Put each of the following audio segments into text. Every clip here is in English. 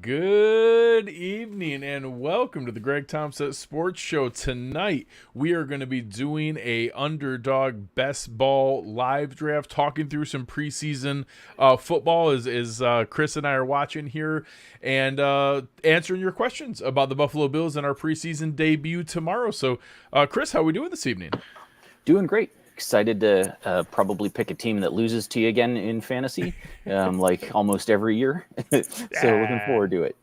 Good evening and welcome to the Greg Tompsett Sports Show. Tonight we are going to be doing a Underdog Bestball live draft, talking through some preseason football as Chris and I are watching here, and answering your questions about the Buffalo Bills and our preseason debut tomorrow. So, Chris, how are we doing this evening? Doing great. Excited to probably pick a team that loses to you again in fantasy, like almost every year. So looking forward to it.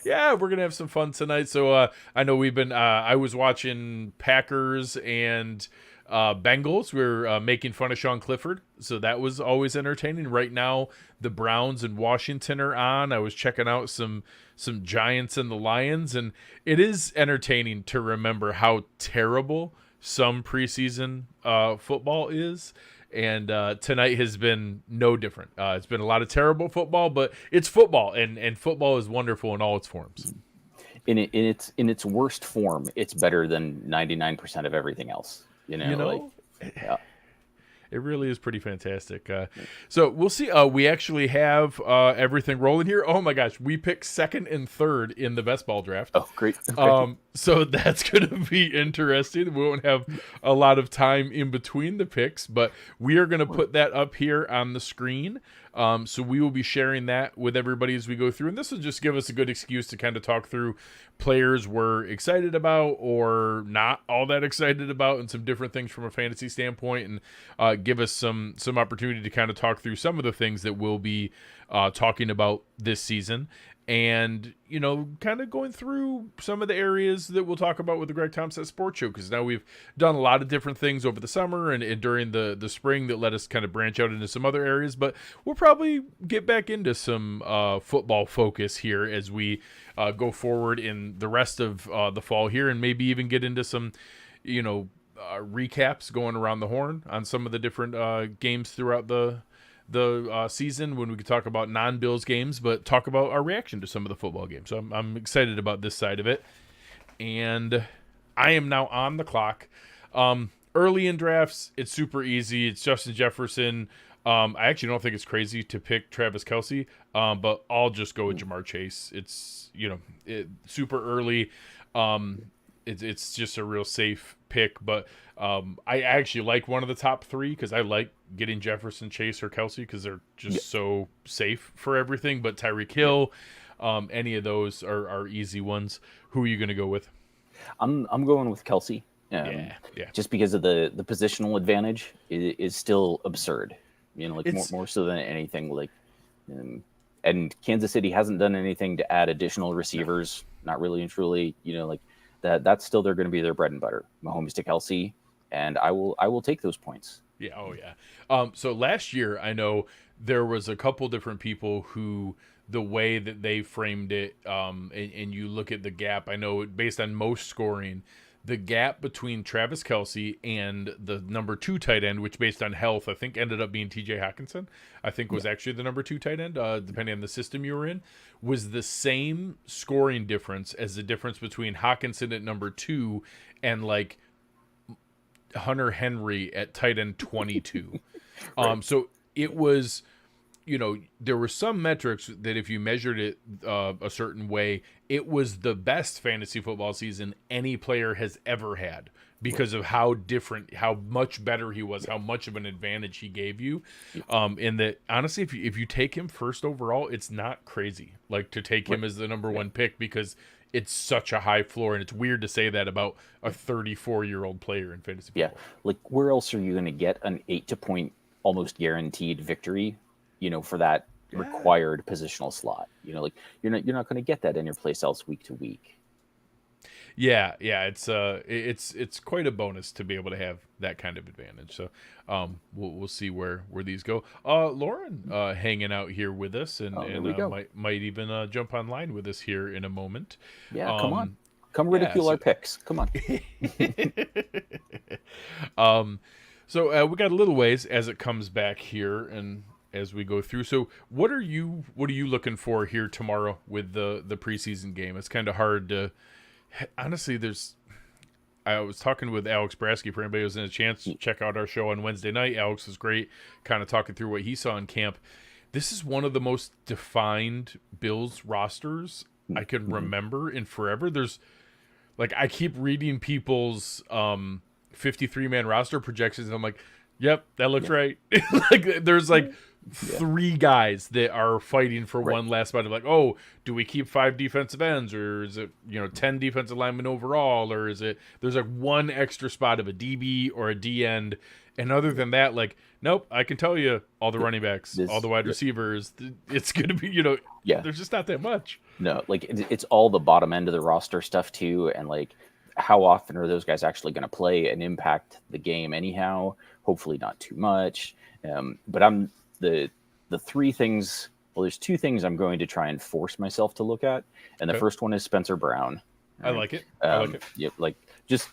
Yeah, we're gonna have some fun tonight. So I know we've been. I was watching Packers and Bengals. We're making fun of Sean Clifford, so that was always entertaining. Right now, the Browns and Washington are on. I was checking out some Giants and the Lions, and it is entertaining to remember how terrible some preseason football is, and tonight has been no different. It's been a lot of terrible football, but it's football, and football is wonderful in all its forms. In its worst form, it's better than 99% of everything else. It really is pretty fantastic. So we'll see. We actually have everything rolling here. Oh my gosh, we picked second and third in the best ball draft. Oh, great. Okay. So that's going to be interesting. We won't have a lot of time in between the picks, but we are going to put that up here on the screen. So we will be sharing that with everybody as we go through. And this will just give us a good excuse to kind of talk through players we're excited about or not all that excited about, and some different things from a fantasy standpoint, and give us some opportunity to kind of talk through some of the things that we'll be talking about this season. And, kind of going through some of the areas that we'll talk about with the Greg Tompsett Sports Show, because now we've done a lot of different things over the summer and during the spring that let us kind of branch out into some other areas. But we'll probably get back into some football focus here as we go forward in the rest of the fall here, and maybe even get into some, recaps going around the horn on some of the different games throughout the season, when we could talk about non-Bills games, but talk about our reaction to some of the football games. So I'm excited about this side of it. And I am now on the clock. Early in drafts, it's super easy. It's Justin Jefferson. I actually don't think it's crazy to pick Travis Kelce, but I'll just go with Jamar Chase. It's, super early. It's just a real safe pick, but I actually like one of the top three, because I like getting Jefferson, Chase, or Kelce, because they're just so safe for everything. But Tyreek Hill, any of those are easy ones. Who are you going to go with? I'm going with Kelce. Yeah. Just because of the positional advantage is still absurd. More so than anything. And Kansas City hasn't done anything to add additional receivers. Not really and truly. That's still they're going to be their bread and butter. Mahomes to Kelce, and I will take those points. Yeah, oh yeah. So last year, I know there was a couple different people who, the way that they framed it, and you look at the gap, I know based on most scoring, the gap between Travis Kelce and the number 2 tight end, which based on health, I think ended up being TJ Hockenson, I think was actually the number 2 tight end, depending on the system you were in, was the same scoring difference as the difference between Hockenson at number 2 and like Hunter Henry at tight end 22. Right. So it was, there were some metrics that if you measured it a certain way, it was the best fantasy football season any player has ever had, because of how different, how much better he was, how much of an advantage he gave you. And that, honestly, if you take him first overall, it's not crazy, like, to take him as the number 1 pick, because it's such a high floor, and it's weird to say that about a 34-year-old player in fantasy football. Yeah, like, where else are you going to get an 8-point almost guaranteed victory, for that required positional slot? You're not going to get that in your play cells week to week. Yeah, it's quite a bonus to be able to have that kind of advantage. So we'll see where these go. Lauren hanging out here with us, and might even jump online with us here in a moment. Yeah, come ridicule our picks. Come on. So we got a little ways as it comes back here, and as we go through. So what are you looking for here tomorrow with the preseason game? It's kind of hard to. Honestly, I was talking with Alex Brasky, for anybody who's in a chance to check out our show on Wednesday night. Alex was great, kind of talking through what he saw in camp. this is one of the most defined Bills rosters I can remember in forever. There's like, I keep reading people's 53-man roster projections, and I'm like, yep, that looks right. Like, there's like 3 guys that are fighting for one last spot. Of like, oh, do we keep 5 defensive ends, or is it 10 defensive linemen overall, or is it there's like 1 extra spot of a DB or a D end, and other than that, like, nope, I can tell you all the running backs, all the wide receivers, it's gonna be there's just not that much. No, like it's all the bottom end of the roster stuff too, and like how often are those guys actually going to play and impact the game anyhow? Hopefully not too much. But I'm the 3 things. Well, there's 2 things I'm going to try and force myself to look at, and the first one is Spencer Brown. Right? I like it. I like it. Yep. Like just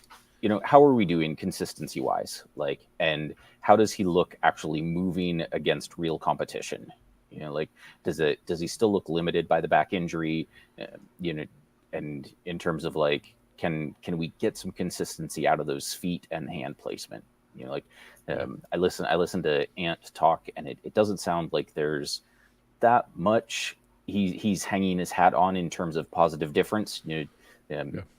how are we doing consistency wise? Like, and how does he look actually moving against real competition? Like, does he still look limited by the back injury? And in terms of like, can we get some consistency out of those feet and hand placement? I listen to Ant talk, and it doesn't sound like there's that much he's hanging his hat on in terms of positive difference.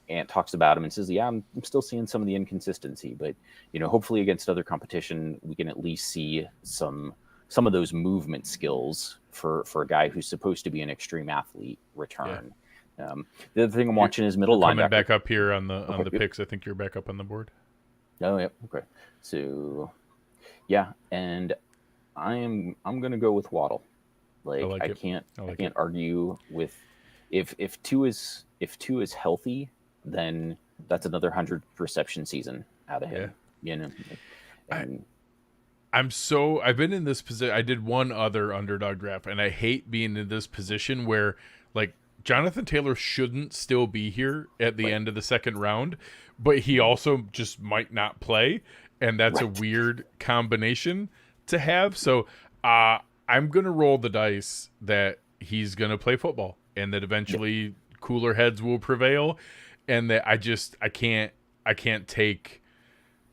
Ant talks about him and says, yeah, I'm still seeing some of the inconsistency, but hopefully against other competition, we can at least see some of those movement skills for a guy who's supposed to be an extreme athlete return. The other thing I'm watching is middle linebacker. Coming back up here on the picks. I think you're back up on the board. Oh, yeah. Okay. So, yeah, and I'm gonna go with Waddle. Like I can't argue with if two is healthy, then that's another 100 reception season out of him. I've been in this position. I did one other underdog draft, and I hate being in this position where like Jonathan Taylor shouldn't still be here at the end of the second round, but he also just might not play, and that's a weird combination to have. So I'm gonna roll the dice that he's gonna play football, and that eventually cooler heads will prevail, and that I can't take.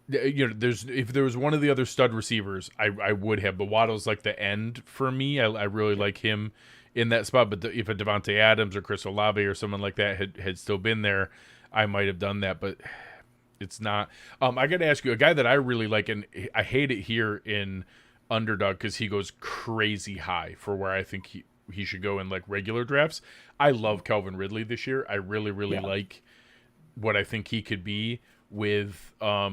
If there was one of the other stud receivers, I would have, but Waddle's like the end for me. I really like him in that spot, but if a Devontae Adams or Chris Olave or someone like that had still been there, I might have done that, but it's not. I got to ask you, a guy that I really like, and I hate it here in Underdog because he goes crazy high for where I think he should go in like regular drafts. I love Calvin Ridley this year. I really like what I think he could be with with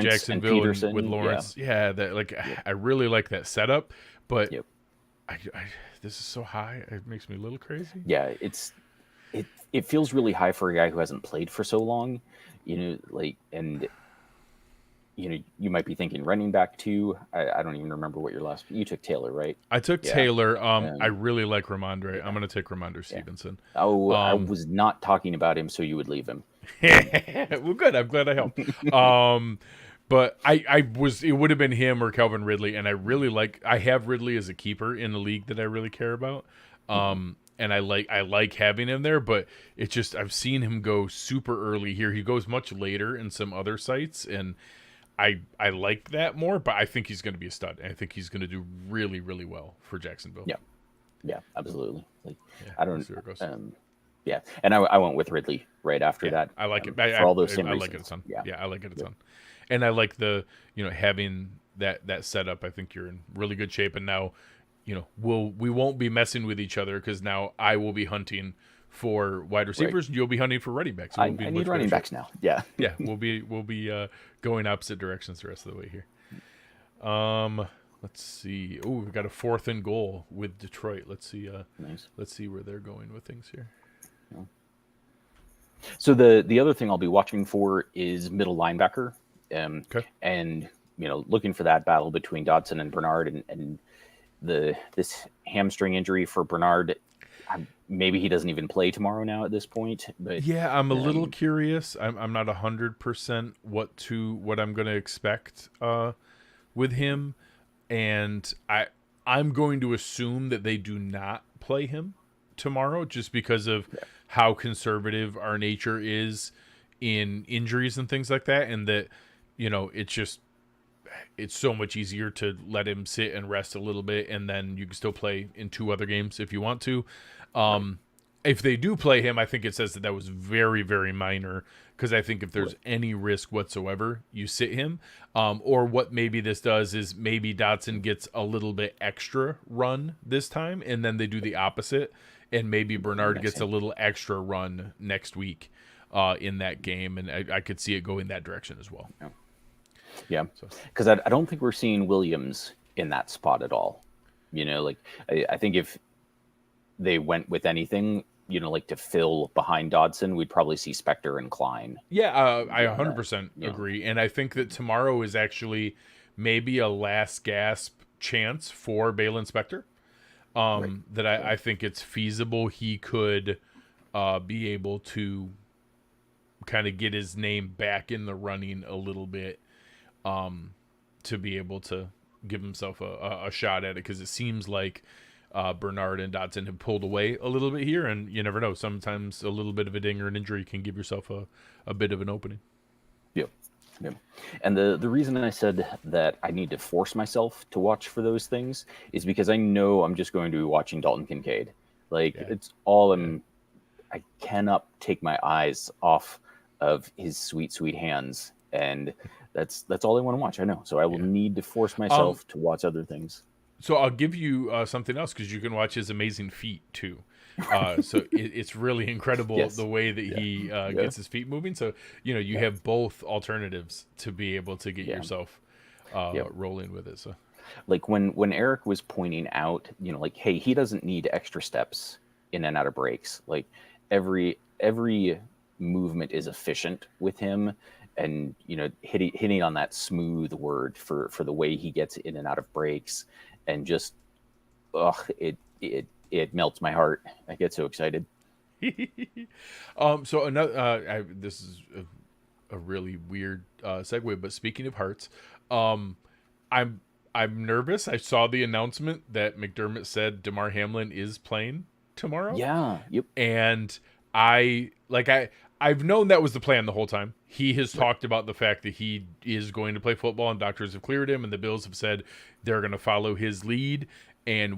Jacksonville and Peterson, with Lawrence. I really like that setup, but I this is so high, it makes me a little crazy. Yeah, it feels really high for a guy who hasn't played for so long, and you might be thinking running back too. I don't even remember what you took Taylor, right? I took Taylor. I really like Ramondre. I'm going to take Ramondre Stevenson. I was not talking about him, so you would leave him. Well, good. I'm glad I helped. But it would have been him or Calvin Ridley, and I have Ridley as a keeper in the league that I really care about. And I like having him there, but it's just I've seen him go super early here. He goes much later in some other sites, and I like that more, but I think he's going to be a stud. I think he's going to do really, really well for Jacksonville. Yeah, absolutely. I don't. And I went with Ridley right after that. I like it for all those same reasons. I like it a ton. I like it a ton, and I like the having that setup. I think you're in really good shape, and now we won't be messing with each other because now I will be hunting for wide receivers, and you'll be hunting for running backs. So I need running backs now. Yeah. We'll be going opposite directions the rest of the way here. Let's see. Oh, we've got a 4th and goal with Detroit. Let's see. Nice. Let's see where they're going with things here. Yeah. So the other thing I'll be watching for is middle linebacker, and looking for that battle between Dodson and Bernard, and this hamstring injury for Bernard. Maybe he doesn't even play tomorrow now at this point, but I'm a little curious. I'm not 100% what I'm going to expect with him, and I'm going to assume that they do not play him tomorrow just because of how conservative our nature is in injuries and things like that, and that it's just it's so much easier to let him sit and rest a little bit, and then you can still play in 2 other games if you want to. If they do play him, I think it says that was very, very minor, because I think if there's any risk whatsoever, you sit him. Or what maybe this does is maybe Dotson gets a little bit extra run this time, and then they do the opposite, and maybe Bernard gets a little extra run next week in that game, and I could see it going that direction as well. Yeah, because I don't think we're seeing Williams in that spot at all. Like I think if they went with anything, like to fill behind Dodson, we'd probably see Spector and Klein. Yeah, I 100% agree. And I think that tomorrow is actually maybe a last gasp chance for Balin Spector. That I think it's feasible he could be able to kind of get his name back in the running a little bit, to be able to give himself a shot at it, because it seems like Bernard and Dotson have pulled away a little bit here, and you never know. Sometimes a little bit of a ding or an injury can give yourself a bit of an opening. Yep. And the reason I said that I need to force myself to watch for those things is because I know I'm just going to be watching Dalton Kincaid. It's all I cannot take my eyes off of his sweet, sweet hands, and that's all I want to watch. I know, so I will need to force myself to watch other things. So I'll give you something else, because you can watch his amazing feet too. So it's really incredible the way that he gets his feet moving. So you have both alternatives to be able to get yourself rolling with it. So like when Eric was pointing out, hey, he doesn't need extra steps in and out of breaks. Like every movement is efficient with him, and hitting on that smooth word for the way he gets in and out of breaks, and just it melts my heart. I get so excited. So another this is a really weird segue, but speaking of hearts, I'm nervous. I saw the announcement that McDermott said DeMar Hamlin is playing tomorrow. Yeah. Yep. And I've known that was the plan the whole time. He has talked about the fact that he is going to play football, and doctors have cleared him, and the Bills have said they're going to follow his lead, and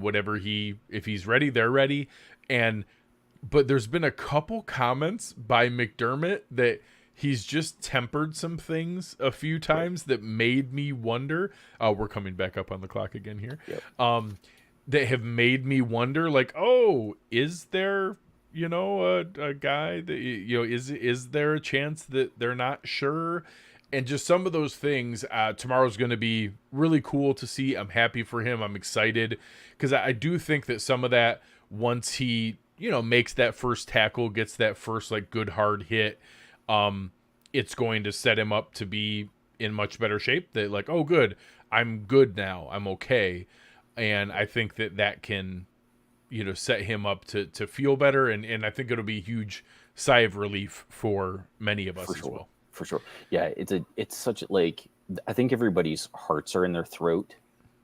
if he's ready, they're ready. But there's been a couple comments by McDermott that he's just tempered some things a few times that made me wonder. We're coming back up on the clock again here. Yep. That have made me wonder, is there a guy that is there a chance that they're not sure? And just some of those things. Tomorrow's going to be really cool to see. I'm happy for him. I'm excited, because I do think that some of that, once he makes that first tackle, gets that first good hard hit, it's going to set him up to be in much better shape. That oh good, I'm good now, I'm okay. And I think that can set him up to feel better, and I think it'll be a huge sigh of relief for many of us as well. For sure. Yeah, it's such I think everybody's hearts are in their throat,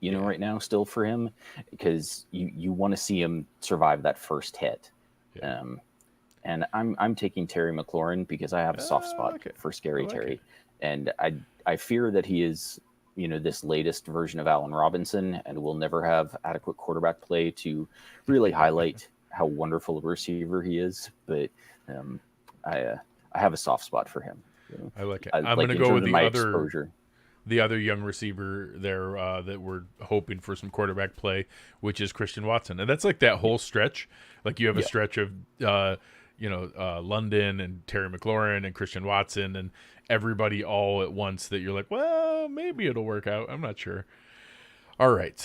right now still for him, because you want to see him survive that first hit. Yeah. And I'm taking Terry McLaurin because I have a soft spot for Scary Terry. And I fear that he is, this latest version of Allen Robinson, and will never have adequate quarterback play to really highlight how wonderful a receiver he is. But I have a soft spot for him. I like it. I'm going to go with the other young receiver there that we're hoping for some quarterback play, which is Christian Watson. And that's that whole stretch. You have a stretch of London and Terry McLaurin and Christian Watson and everybody all at once that you're well, maybe it'll work out. I'm not sure. All right.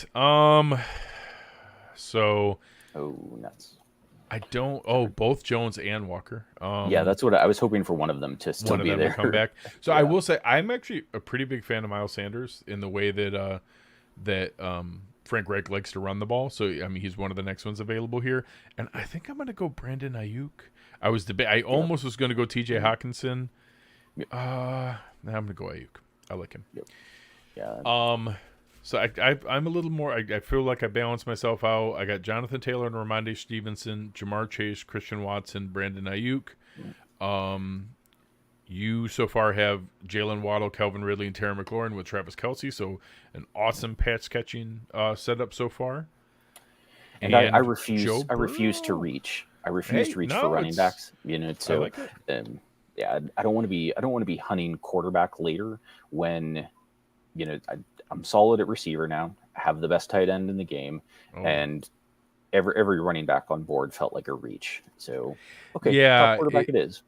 So. Oh, nuts. Both Jones and Walker. Yeah, that's what I was hoping for, one of them to still be there. Will come back. So I will say I'm actually a pretty big fan of Miles Sanders in the way that Frank Reich likes to run the ball. So he's one of the next ones available here, and I think I'm going to go Brandon Ayuk. I almost was going to go T.J. Hawkinson. I'm going to go Ayuk. I like him. Yep. Yeah. So I'm a little more. I feel like I balanced myself out. I got Jonathan Taylor and Ramondre Stevenson, Jamar Chase, Christian Watson, Brandon Ayuk. you so far have Jalen Waddle, Calvin Ridley, and Terry McLaurin with Travis Kelce. So an awesome pass catching setup so far. And I refuse to reach. I refuse to reach for running backs. So I like it. I don't want to be hunting quarterback later when I'm solid at receiver now. I have the best tight end in the game, and every running back on board felt like a reach. So top quarterback it is.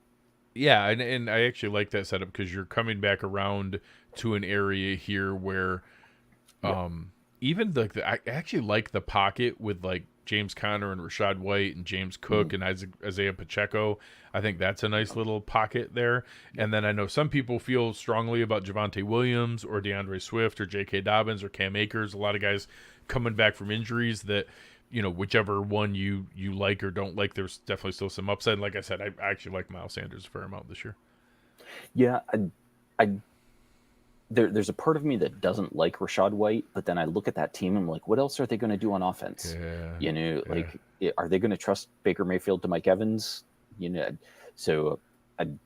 Yeah, and I actually like that setup because you're coming back around to an area here where even I actually like the pocket with like James Conner and Rashad White and James Cook and Isaiah Pacheco. I think that's a nice little pocket there. And then I know some people feel strongly about Javonte Williams or DeAndre Swift or J.K. Dobbins or Cam Akers. A lot of guys coming back from injuries that, whichever one you like or don't like, there's definitely still some upside. Like I said, I actually like Miles Sanders a fair amount this year. Yeah, There's a part of me that doesn't like Rashad White, but then I look at that team and I'm like, what else are they going to do on offense? Are they going to trust Baker Mayfield to Mike Evans? So I'm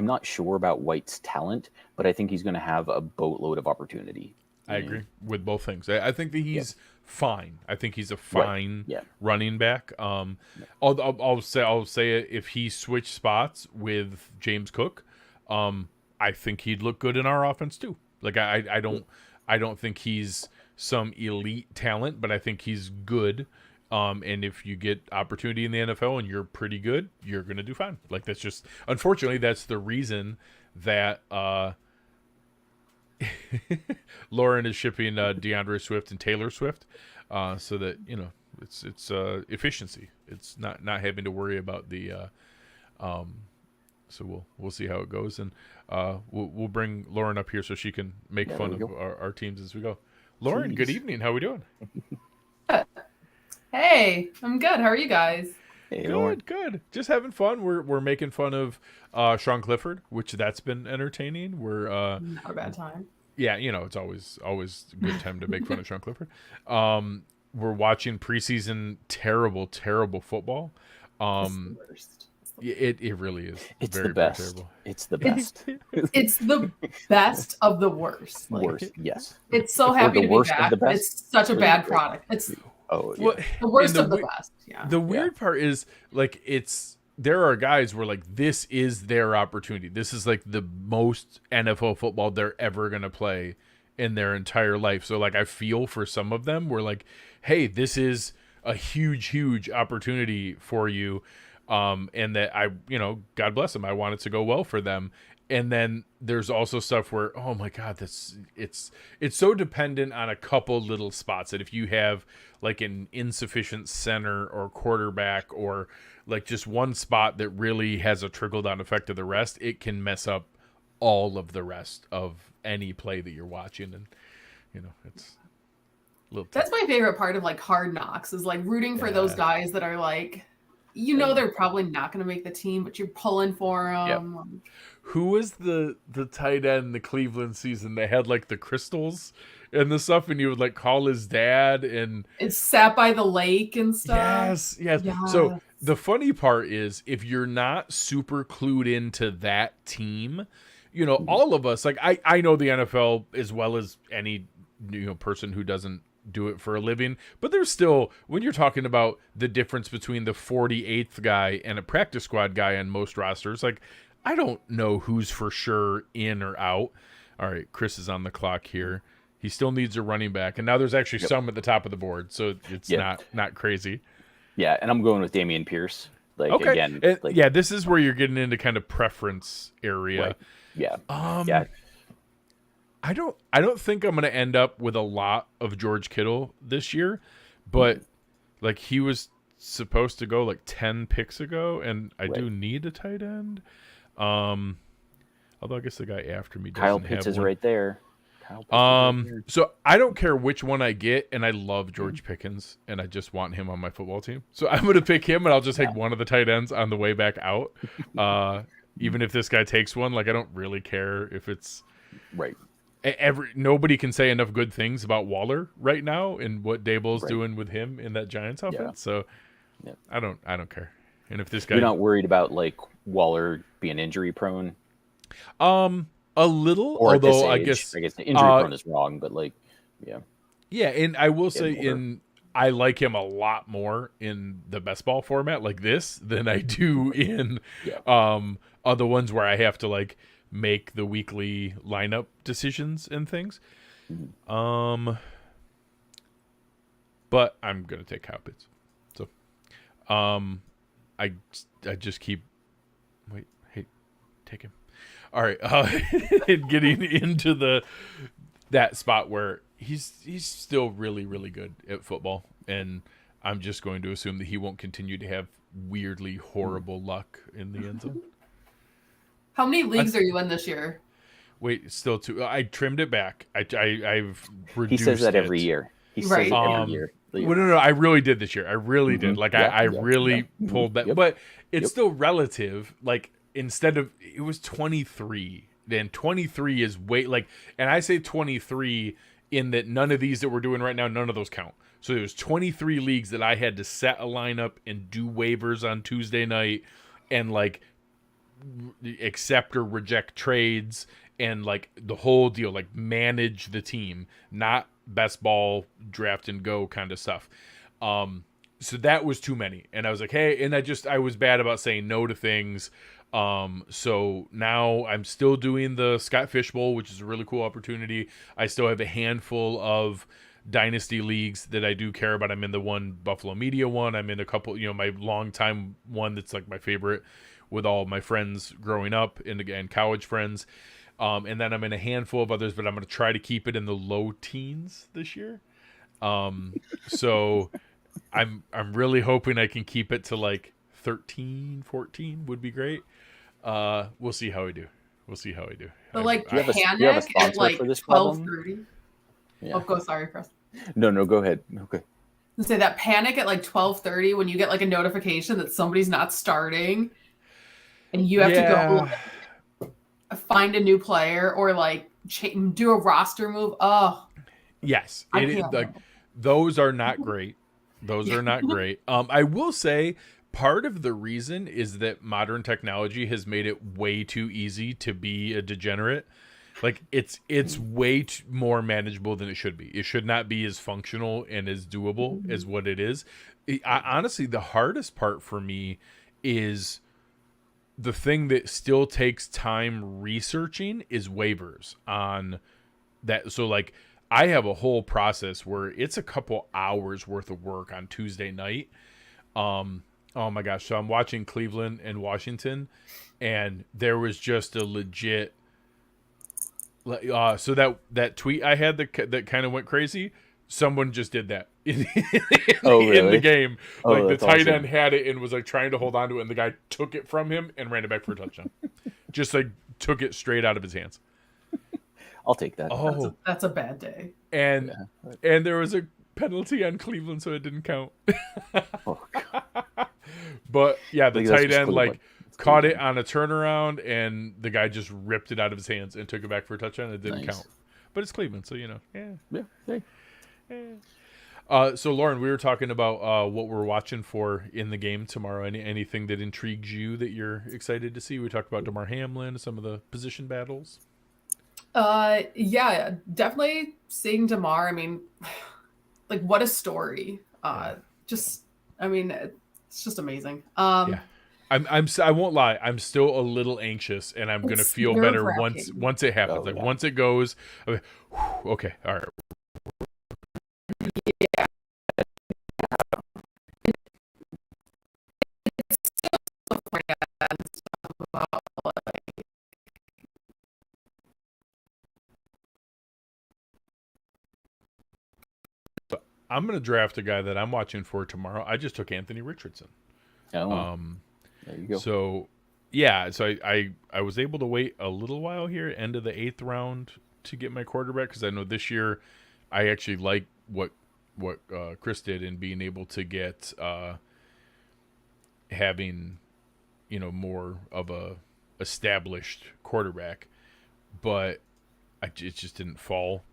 not sure about White's talent, but I think he's going to have a boatload of opportunity. I agree with both things. I think that he's fine. I think he's a fine running back. I'll say it, if he switched spots with James Cook, I think he'd look good in our offense too. Like I don't think he's some elite talent, but I think he's good. And if you get opportunity in the NFL and you're pretty good, you're gonna do fine. Like that's just, unfortunately, that's the reason that Lauren is shipping DeAndre Swift and Taylor Swift, so that it's efficiency. It's not having to worry about the. So we'll see how it goes, and we'll bring Lauren up here so she can make fun of our teams as we go. Lauren, good evening. How we doing? Hey, I'm good. How are you guys? Hey, good. Just having fun. We're making fun of Sean Clifford, which that's been entertaining. We're not a bad time. Yeah, it's always a good time to make fun of Sean Clifford. We're watching preseason terrible football. It's the worst. It really is. It's very, the best. very terrible. It's the best. It's the best of the worst. Worst, yes. It's so happy to be back. It's such a bad product. It's the worst of the best. Yeah. The weird part is like there are guys where like this is their opportunity. This is like the most NFL football they're ever gonna play in their entire life. So like I feel for some of them where like, hey, this is a huge opportunity for you. And that God bless them. I want it to go well for them. And then there's also stuff where, oh my God, it's so dependent on a couple little spots that if you have like an insufficient center or quarterback or like just one spot that really has a trickle down effect to the rest, it can mess up all of the rest of any play that you're watching. And, it's a little That's my favorite part of like Hard Knocks is like rooting for those guys that are like, they're probably not going to make the team, but you're pulling for them. Yep. Who was the tight end in the Cleveland season that had like the crystals and the stuff, and you would like call his dad and it's sat by the lake and stuff. Yes. So the funny part is if you're not super clued into that team, all of us, like I know the NFL as well as any person who doesn't do it for a living, but there's still, when you're talking about the difference between the 48th guy and a practice squad guy on most rosters, like I don't know who's for sure in or out. All right, Chris is on the clock here. He still needs a running back, and now there's actually some at the top of the board, so it's not crazy. Yeah, and I'm going with Dameon Pierce. Again, this is where you're getting into kind of preference area. Right. Yeah. I don't think I'm going to end up with a lot of George Kittle this year, but like he was supposed to go like 10 picks ago, and I do need a tight end. Although I guess the guy after me doesn't Kyle Pitts have is one. right there. So I don't care which one I get, and I love George Pickens, and I just want him on my football team. So I'm going to pick him, and I'll just take one of the tight ends on the way back out. Even if this guy takes one, like I don't really care if it's right. Nobody can say enough good things about Waller right now and what Daboll's doing with him in that Giants offense. So I don't care. And if this guy, you're not worried about like Waller being injury prone? A little, Or at this although age, I guess injury prone is wrong, but like, yeah. Yeah, and I will say older. I like him a lot more in the best ball format like this than I do in other ones where I have to like make the weekly lineup decisions and things. Mm-hmm. But I'm gonna take Kyle Pitts. So I just keep take him. All right, and getting into that spot where he's still really, really good at football, and I'm just going to assume that he won't continue to have weirdly horrible luck in the end zone. How many leagues are you in this year? Wait, still two. I trimmed it back. I've reduced. He says that it. every year. He says it every year. Well, no, I really did this year. I really did. Like I really pulled that, but it's still relative. Like instead of it was 23. Then 23 is way like, and I say 23 in that none of these that we're doing right now, none of those count. So there's 23 leagues that I had to set a lineup and do waivers on Tuesday night and like accept or reject trades and like the whole deal, like manage the team, not best ball draft and go kind of stuff. So that was too many. And I was like, hey, and I was bad about saying no to things. So now I'm still doing the Scott Fish Bowl, which is a really cool opportunity. I still have a handful of dynasty leagues that I do care about. I'm in the one Buffalo Media one. I'm in a couple, my longtime one that's like my favorite with all my friends growing up and college friends. And then I'm in a handful of others, but I'm going to try to keep it in the low teens this year. So I'm really hoping I can keep it to like 13, 14 would be great. We'll see how I do. But like do you have a panic sponsor at like for this 12:30. Yeah. Oh, go sorry, Chris. No, go ahead. Okay. Say that panic at like 12:30 when you get like a notification that somebody's not starting, and you have to go like, find a new player or like do a roster move. Oh, yes, those are not great. Those are not great. I will say part of the reason is that modern technology has made it way too easy to be a degenerate. Like it's way more manageable than it should be. It should not be as functional and as doable as what it is. Honestly, the hardest part for me is the thing that still takes time researching is waivers on that. So like I have a whole process where it's a couple hours worth of work on Tuesday night. Oh my gosh. So I'm watching Cleveland and Washington, and there was just a legit, so that tweet I had that kind of went crazy. Someone just did that in the game. Like the tight end had it and was like trying to hold on to it, and the guy took it from him and ran it back for a touchdown. Just like took it straight out of his hands. I'll take that. Oh, that's a bad day. And there was a penalty on Cleveland, so it didn't count. But yeah, the tight end caught it on a turnaround, and the guy just ripped it out of his hands and took it back for a touchdown. It didn't count, but it's Cleveland, so So Lauren, we were talking about what we're watching for in the game tomorrow. Anything that intrigues you that you're excited to see? We talked about Damar Hamlin, some of the position battles. Yeah, definitely seeing Damar. I mean, like what a story. It's just amazing. I won't lie. I'm still a little anxious, and I'm gonna feel better once it happens. Once it goes, okay, all right. Yeah. I'm going to draft a guy that I'm watching for tomorrow. I just took Anthony Richardson. Oh, there you go. So, I was able to wait a little while here, end of the 8th round, to get my quarterback, because I know this year I actually like what Chris did in being able to get having more of a established quarterback, but it just didn't fall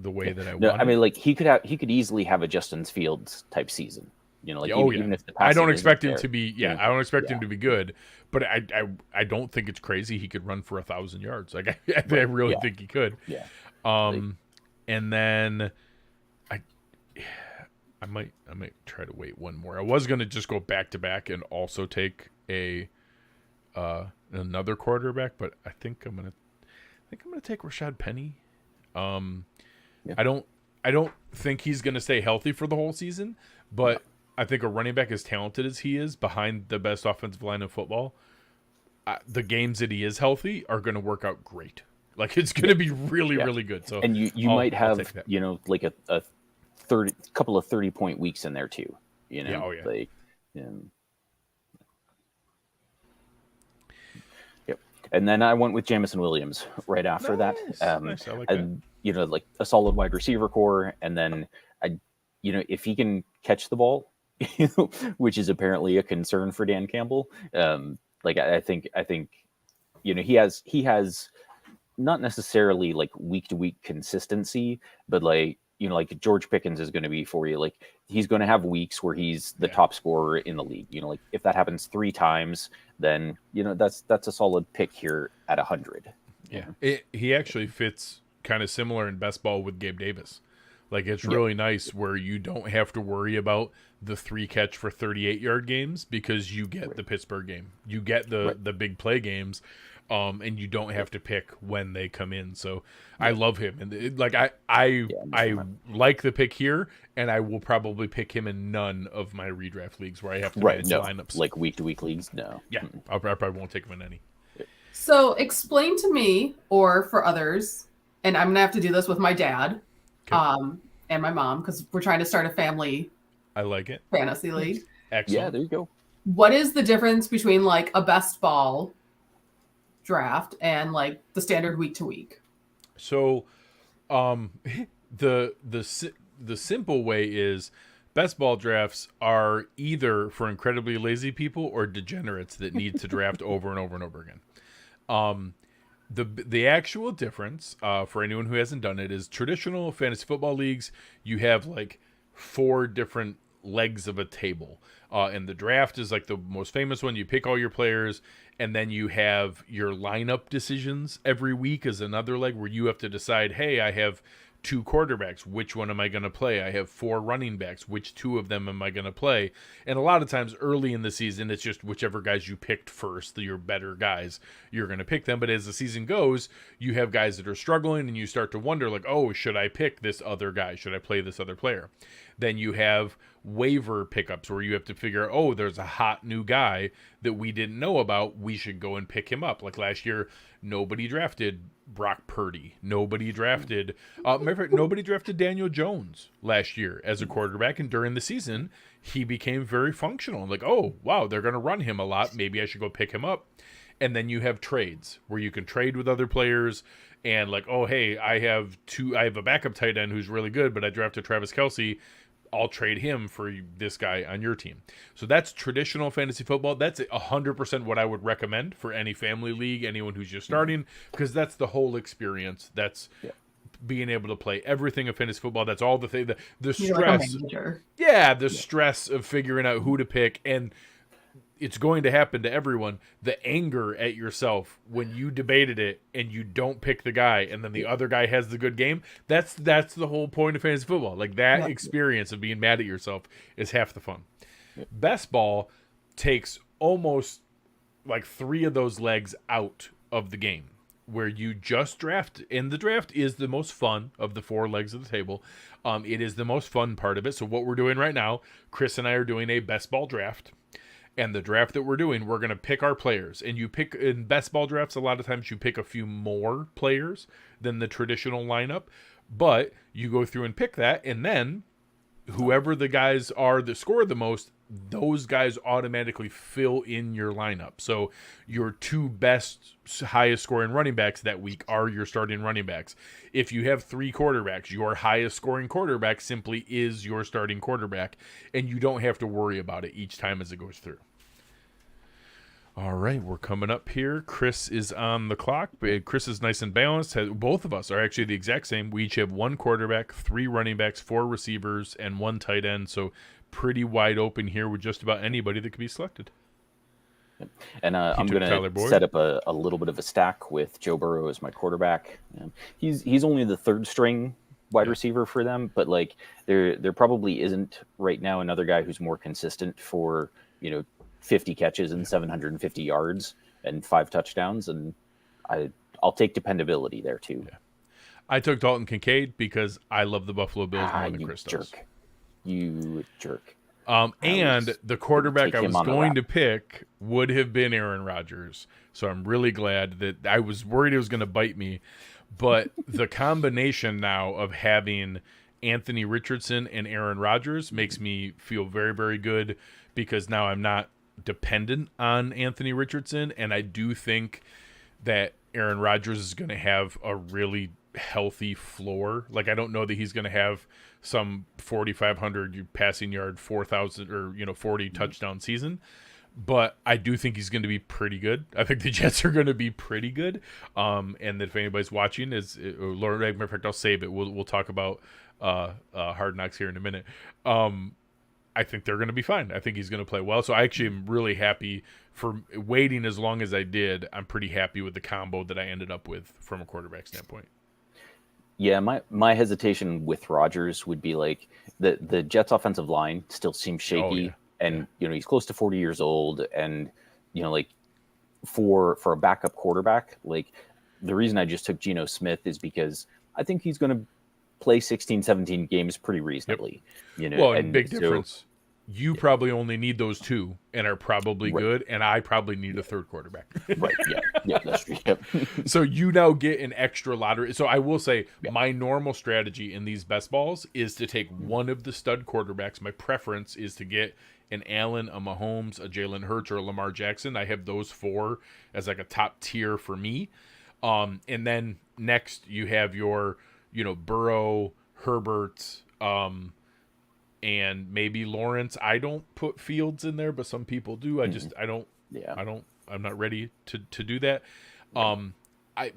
the way that I wanted. I mean, like he could easily have a Justin Fields type season. Like Oh, even if the I don't passing expect isn't him there, to be. Yeah, you I don't expect yeah. him to be good, but I don't think it's crazy he could run for 1,000 yards. Like I Right. really Yeah. think he could. Yeah. And then I might try to wait one more. I was gonna just go back to back and also take another quarterback, but I think I'm gonna take Rashad Penny. Yeah. I don't think he's gonna stay healthy for the whole season, but I think a running back as talented as he is, behind the best offensive line in football, the games that he is healthy are going to work out great. Like it's going to be really, really good. So, and you might have like a couple of 30-point weeks in there too. Yeah. Oh yeah. Like, yep. And then I went with Jamison Williams right after that. Nice. I like that. Like a solid wide receiver core, and then if he can catch the ball, which is apparently a concern for Dan Campbell. I think he has not necessarily like week to week consistency, but like George Pickens is going to be for you. Like he's going to have weeks where he's the top scorer in the league. Like if that happens 3 times, then that's a solid pick here at 100. Yeah, he actually fits kind of similar in best ball with Gabe Davis. Like it's really nice where you don't have to worry about the 3 catch for 38-yard games because you get the Pittsburgh game, you get the big play games, and you don't have to pick when they come in. So I love him, and I like the pick here, and I will probably pick him in none of my redraft leagues where I have to manage lineups, like week to week leagues. No, I probably won't take him in any. So explain to me, or for others, and I'm gonna have to do this with my dad. And my mom, because we're trying to start a family. I like it. Fantasy league. Excellent. Yeah, there you go. What is the difference between like a best ball draft and like the standard week to week? So, the simple way is best ball drafts are either for incredibly lazy people or degenerates that need to draft over and over and over again. The actual difference for anyone who hasn't done it is traditional fantasy football leagues, you have like 4 different legs of a table. And the draft is like the most famous one. You pick all your players, and then you have your lineup decisions every week as another leg where you have to decide, hey, I have 2 quarterbacks. Which one am I going to play? I have 4 running backs. Which 2 of them am I going to play? And a lot of times early in the season, it's just whichever guys you picked first, your better guys, you're going to pick them. But as the season goes, you have guys that are struggling, and you start to wonder, like, oh, should I pick this other guy? Should I play this other player? Then you have waiver pickups where you have to figure, oh, there's a hot new guy that we didn't know about. We should go and pick him up. Like last year, nobody drafted Brock Purdy. Nobody drafted nobody drafted Daniel Jones last year as a quarterback, and during the season he became very functional. I'm like, oh wow, they're going to run him a lot. Maybe I should go pick him up. And then you have trades where you can trade with other players, and like, oh hey, I have a backup tight end who's really good, but I drafted Travis Kelce. I'll trade him for this guy on your team. So that's traditional fantasy football. That's 100% what I would recommend for any family league, anyone who's just starting, because that's the whole experience. That's being able to play everything of fantasy football. That's all the thing, the stress. The stress of figuring out who to pick, and it's going to happen to everyone. The anger at yourself when you debated it and you don't pick the guy, and then the other guy has the good game. That's the whole point of fantasy football. Like that experience of being mad at yourself is half the fun. Best ball takes almost like 3 of those legs out of the game, where you just draft, and the draft is the most fun of the 4 legs of the table. It is the most fun part of it. So what we're doing right now, Chris and I are doing a best ball draft. And the draft that we're doing, we're going to pick our players. And you pick, in best ball drafts, a lot of times you pick a few more players than the traditional lineup. But you go through and pick that, and then whoever the guys are that score the most, those guys automatically fill in your lineup. So your 2 best, highest scoring running backs that week are your starting running backs. If you have 3 quarterbacks, your highest scoring quarterback simply is your starting quarterback, and you don't have to worry about it each time as it goes through. All right, we're coming up here. Chris is on the clock. Chris is nice and balanced. Both of us are actually the exact same. We each have 1 quarterback, 3 running backs, 4 receivers, and 1 tight end. So pretty wide open here with just about anybody that could be selected. And I'm going to set up a little bit of a stack with Joe Burrow as my quarterback. He's only the 3rd string wide receiver for them, but like there probably isn't right now another guy who's more consistent for 50 catches and 750 yards and 5 touchdowns, and I'll take dependability there too. Yeah. I took Dalton Kincaid because I love the Buffalo Bills more than Chris does. You jerk. And the quarterback I was going to pick would have been Aaron Rodgers. So I'm really glad that I was worried it was going to bite me. But the combination now of having Anthony Richardson and Aaron Rodgers makes me feel very, very good, because now I'm not dependent on Anthony Richardson. And I do think that Aaron Rodgers is going to have a really healthy floor. Like, I don't know that he's going to have some 4,500 passing yard, 4,000 or 40 touchdown season, but I do think he's going to be pretty good. I think the Jets are going to be pretty good. And that if anybody's watching, Lauren, matter of fact, I'll save it. We'll talk about Hard Knocks here in a minute. I think they're going to be fine. I think he's going to play well. So I actually am really happy for waiting as long as I did. I'm pretty happy with the combo that I ended up with from a quarterback standpoint. Yeah, my hesitation with Rodgers would be like the Jets offensive line still seems shaky, and he's close to 40 years old, and like for a backup quarterback, like the reason I just took Geno Smith is because I think he's going to play 16, 17 games pretty reasonably. Well, and big difference. You probably only need those 2 and are probably good, and I probably need a 3rd quarterback. Right, yeah, that's true. Yep. So you now get an extra lottery. So I will say my normal strategy in these best balls is to take one of the stud quarterbacks. My preference is to get an Allen, a Mahomes, a Jalen Hurts, or a Lamar Jackson. I have those 4 as like a top tier for me. And then next you have your, Burrow, Herbert, and maybe Lawrence. I don't put Fields in there, but some people do. I'm not ready to do that.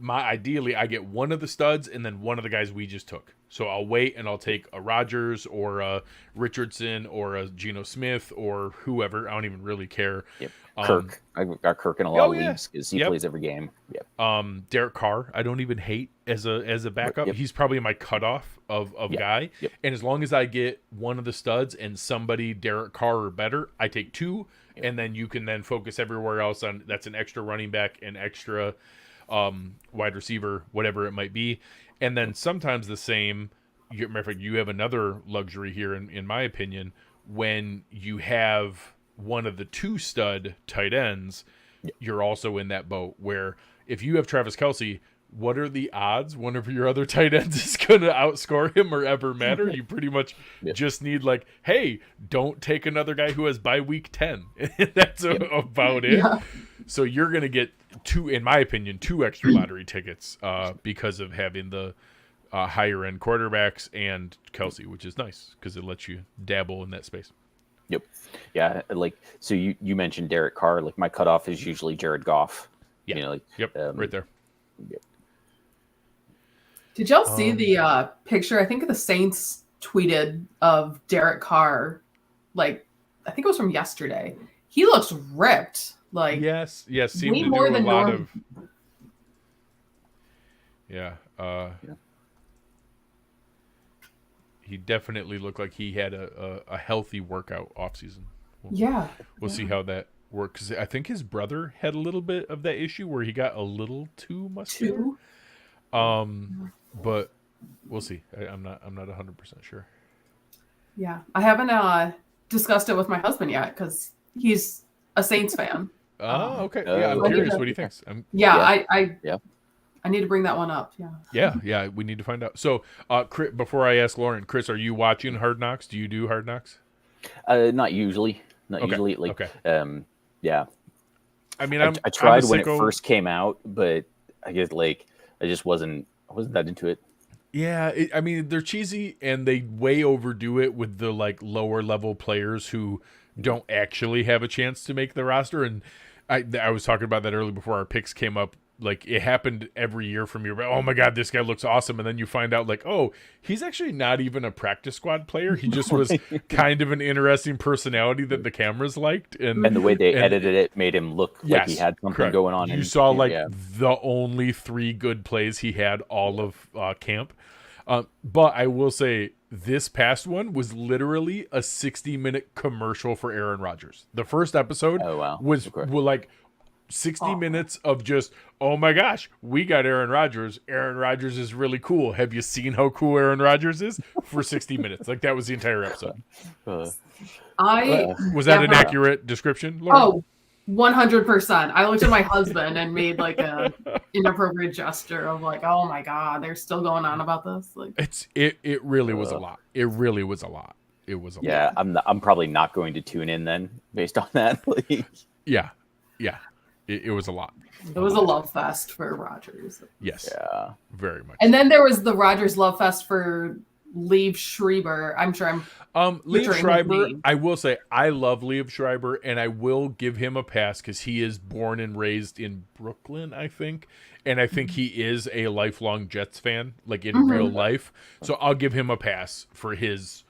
Ideally I get one of the studs and then one of the guys we just took. So I'll wait and I'll take a Rodgers or a Richardson or a Geno Smith or whoever. I don't even really care. Yep. Kirk. I got Kirk in a lot of leagues because he plays every game. Yep. Derek Carr, I don't even hate as a backup. Yep. He's probably my cutoff of guy. Yep. And as long as I get one of the studs and somebody Derek Carr or better, I take 2. Yep. And then you can then focus everywhere else on that's an extra running back, an extra wide receiver, whatever it might be. And then sometimes the same, matter of fact, you have another luxury here, in my opinion, when you have one of the 2 stud tight ends, you're also in that boat where if you have Travis Kelce, what are the odds one of your other tight ends is going to outscore him or ever matter? You pretty much just need like, hey, don't take another guy who has bye week 10. That's about it. Yeah. So you're going to get 2, in my opinion, 2 extra lottery tickets because of having the higher end quarterbacks and Kelce, which is nice because it lets you dabble in that space. Yep. Yeah. Like, so you mentioned Derek Carr. Like my cutoff is usually Jared Goff. Yeah. Right there. Yep. Did y'all see the picture? I think the Saints tweeted of Derek Carr. Like, I think it was from yesterday. He looks ripped. Like, yes. Seemed to do a lot of. Yeah. He definitely looked like he had a healthy workout off season. We'll see how that works. 'Cause I think his brother had a little bit of that issue where he got a little too muscular. But we'll see. I'm not 100% sure. Yeah, I haven't discussed it with my husband yet because he's a Saints fan. Oh, okay. Yeah, I'm curious what he thinks. I need to bring that one up. Yeah. We need to find out. So, before I ask Lauren, Chris, are you watching Hard Knocks? Do you do Hard Knocks? Not usually. Usually. Like, yeah. I mean, I tried when it first came out, but I guess like I just wasn't that into it. Yeah, I mean, they're cheesy and they way overdo it with the like lower level players who don't actually have a chance to make the roster. And I was talking about that earlier before our picks came up. Like, it happened every year from you. Oh my God, this guy looks awesome. And then you find out, like, oh, he's actually not even a practice squad player. He just was kind of an interesting personality that the cameras liked. And the way they edited it made him look like he had something going on. You saw, like, the only 3 good plays he had all of camp. But I will say, this past one was literally a 60-minute commercial for Aaron Rodgers. The first episode was like 60 minutes of just, oh my gosh, we got Aaron Rodgers. Aaron Rodgers is really cool. Have you seen how cool Aaron Rodgers is? For 60 minutes. Like, that was the entire episode. Was that an accurate description, Laura? Oh, 100%. I looked at my husband and made like a inappropriate gesture of like, oh my God, they're still going on about this. Like, it really was a lot. It really was a lot. It was a lot. Yeah, I'm probably not going to tune in then based on that. Yeah. It was a lot. It was a love fest for Rodgers. Yes. Yeah. Very much. And then there was the Rodgers love fest for Liev Schreiber. I'm sure Liev Schreiber, I will say I love Liev Schreiber, and I will give him a pass because he is born and raised in Brooklyn, I think. And I think he is a lifelong Jets fan, like in real life. So I'll give him a pass for his,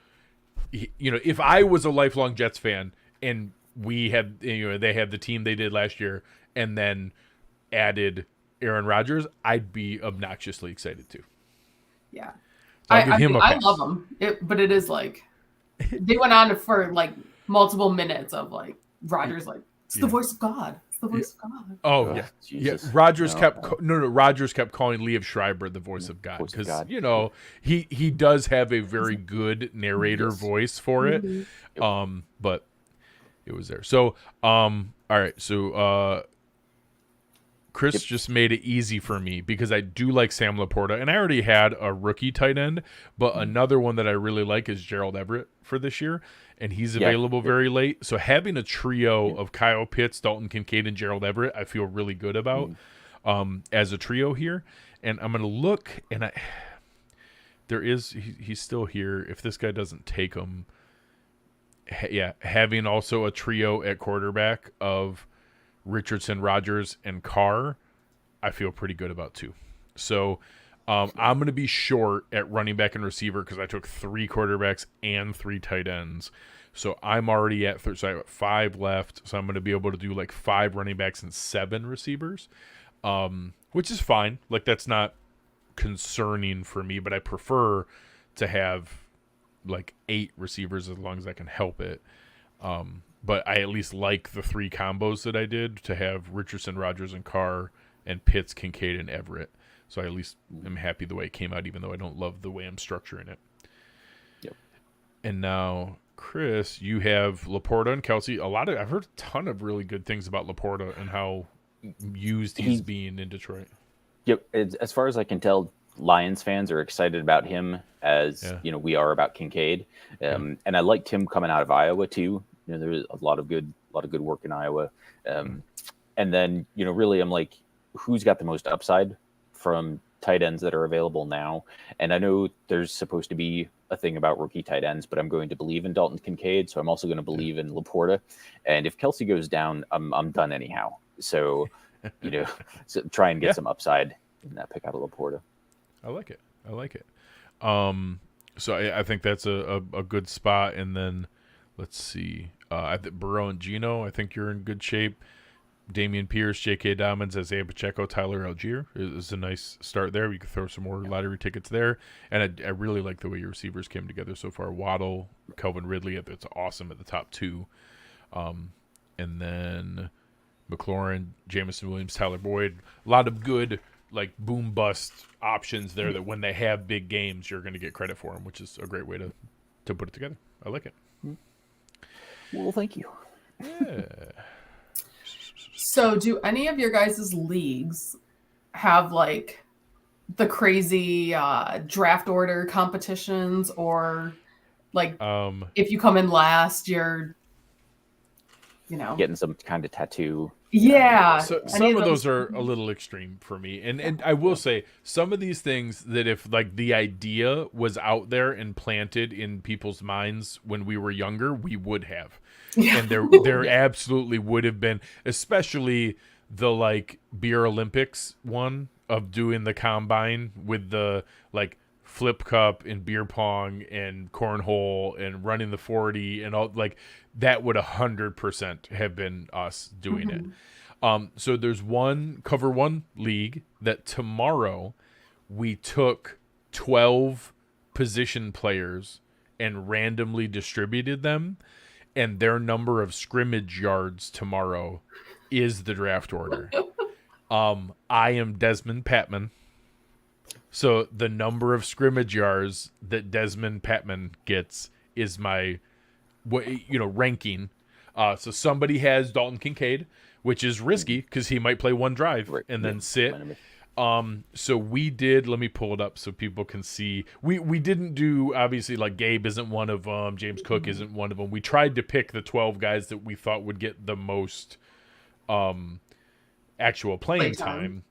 if I was a lifelong Jets fan and we had, they had the team they did last year and then added Aaron Rodgers, I'd be obnoxiously excited too. Yeah. So I'll give him a pass. I love him. But it is like, they went on for like multiple minutes of like Rodgers, like, it's the voice of God. It's the voice of God. Oh, yeah. Jesus. Yeah. Rodgers kept calling Liev Schreiber the voice of God because, he does have a very good narrator voice for it. But it was there. So, all right. So, Chris just made it easy for me because I do like Sam Laporta, and I already had a rookie tight end, but another one that I really like is Gerald Everett for this year, and he's available very late. So having a trio of Kyle Pitts, Dalton Kincaid, and Gerald Everett, I feel really good about as a trio here. And I'm going to look, and he's still here. If this guy doesn't take him, having also a trio at quarterback of Richardson, Rodgers, and Carr, I feel pretty good about too. So I'm going to be short at running back and receiver because I took 3 quarterbacks and 3 tight ends. So I'm already at so I have 5 left. So I'm going to be able to do like 5 running backs and 7 receivers, which is fine. Like, that's not concerning for me, but I prefer to have like 8 receivers as long as I can help it. But I at least like the 3 combos that I did to have Richardson, Rodgers, and Carr, and Pitts, Kincaid, and Everett. So I at least am happy the way it came out, even though I don't love the way I'm structuring it. Yep. And now, Chris, you have Laporta and Kelsey. I've heard a ton of really good things about Laporta and how used he's being in Detroit. Yep. As far as I can tell, Lions fans are excited about him as we are about Kincaid. And I liked him coming out of Iowa too. There was a lot of good work in Iowa. And then, really I'm like, who's got the most upside from tight ends that are available now? And I know there's supposed to be a thing about rookie tight ends, but I'm going to believe in Dalton Kincaid. So I'm also going to believe in Laporta. And if Kelsey goes down, I'm done anyhow. So, so try and get some upside in that pick out of Laporta. I like it. So I think that's a good spot. And then let's see. I think Burrow and Geno, I think you're in good shape. Damian Pierce, J.K. Dobbins, Isaiah Pacheco, Tyler Algier is a nice start there. We could throw some more lottery tickets there. And I really like the way your receivers came together so far. Waddle, Calvin Ridley, that's awesome at the top 2. And then McLaurin, Jamison Williams, Tyler Boyd. A lot of good, like, boom bust options there that when they have big games, you're going to get credit for them, which is a great way to put it together. I like it. Well, thank you. Yeah. So do any of your guys' leagues have like the crazy draft order competitions, or like if you come in last, you're getting some kind of tattoo. Yeah. So some of those are a little extreme for me. And I will say some of these things that if like the idea was out there and planted in people's minds when we were younger, we would have. Yeah. And there absolutely would have been, especially the like beer Olympics one of doing the combine with the like flip cup and beer pong and cornhole and running the 40 and all, like that would 100% have been us doing it. So there's cover one league that tomorrow we took 12 position players and randomly distributed them, and their number of scrimmage yards tomorrow is the draft order. I am Desmond Patman. So the number of scrimmage yards that Desmond Patman gets is my, ranking. So somebody has Dalton Kincaid, which is risky because he might play one drive and then sit. So we did, let me pull it up so people can see. We didn't do, obviously, like Gabe isn't one of them. James Cook isn't one of them. We tried to pick the 12 guys that we thought would get the most actual playing time.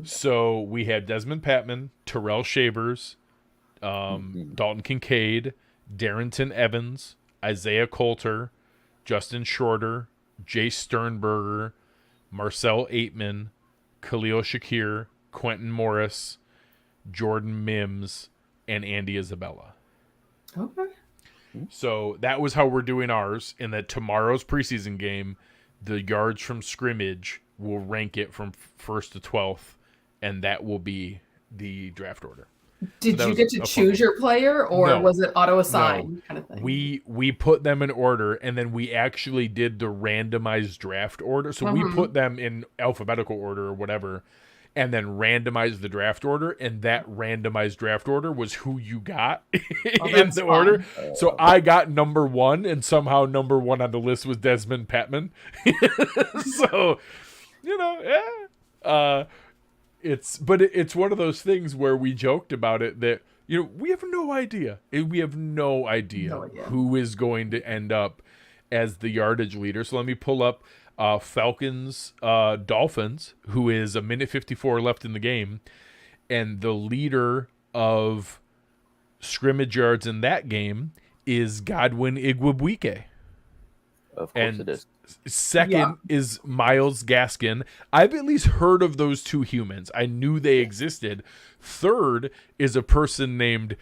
So we had Desmond Patman, Terrell Shavers, Dalton Kincaid, Darrington Evans, Isaiah Coulter, Justin Shorter, Jay Sternberger, Marcel Aitman, Khalil Shakir, Quentin Morris, Jordan Mims, and Andy Isabella. Okay. So that was how we're doing ours. And that tomorrow's preseason game, the yards from scrimmage will rank it from 1st to 12th, and that will be the draft order. Did you get to choose your player, or was it auto-assigned kind of thing? We put them in order, and then we actually did the randomized draft order. So we put them in alphabetical order or whatever, and then randomized the draft order, and that randomized draft order was who you got in the order. So I got number 1, and somehow number 1 on the list was Desmond Patman. So, it's one of those things where we joked about it that, we have no idea. We have no idea who is going to end up as the yardage leader. So let me pull up Falcons Dolphins, who is a minute 54 left in the game, and the leader of scrimmage yards in that game is Godwin Igwebuike. Of course it is. Second is Myles Gaskin. I've at least heard of those two humans. I knew they existed. Third is a person named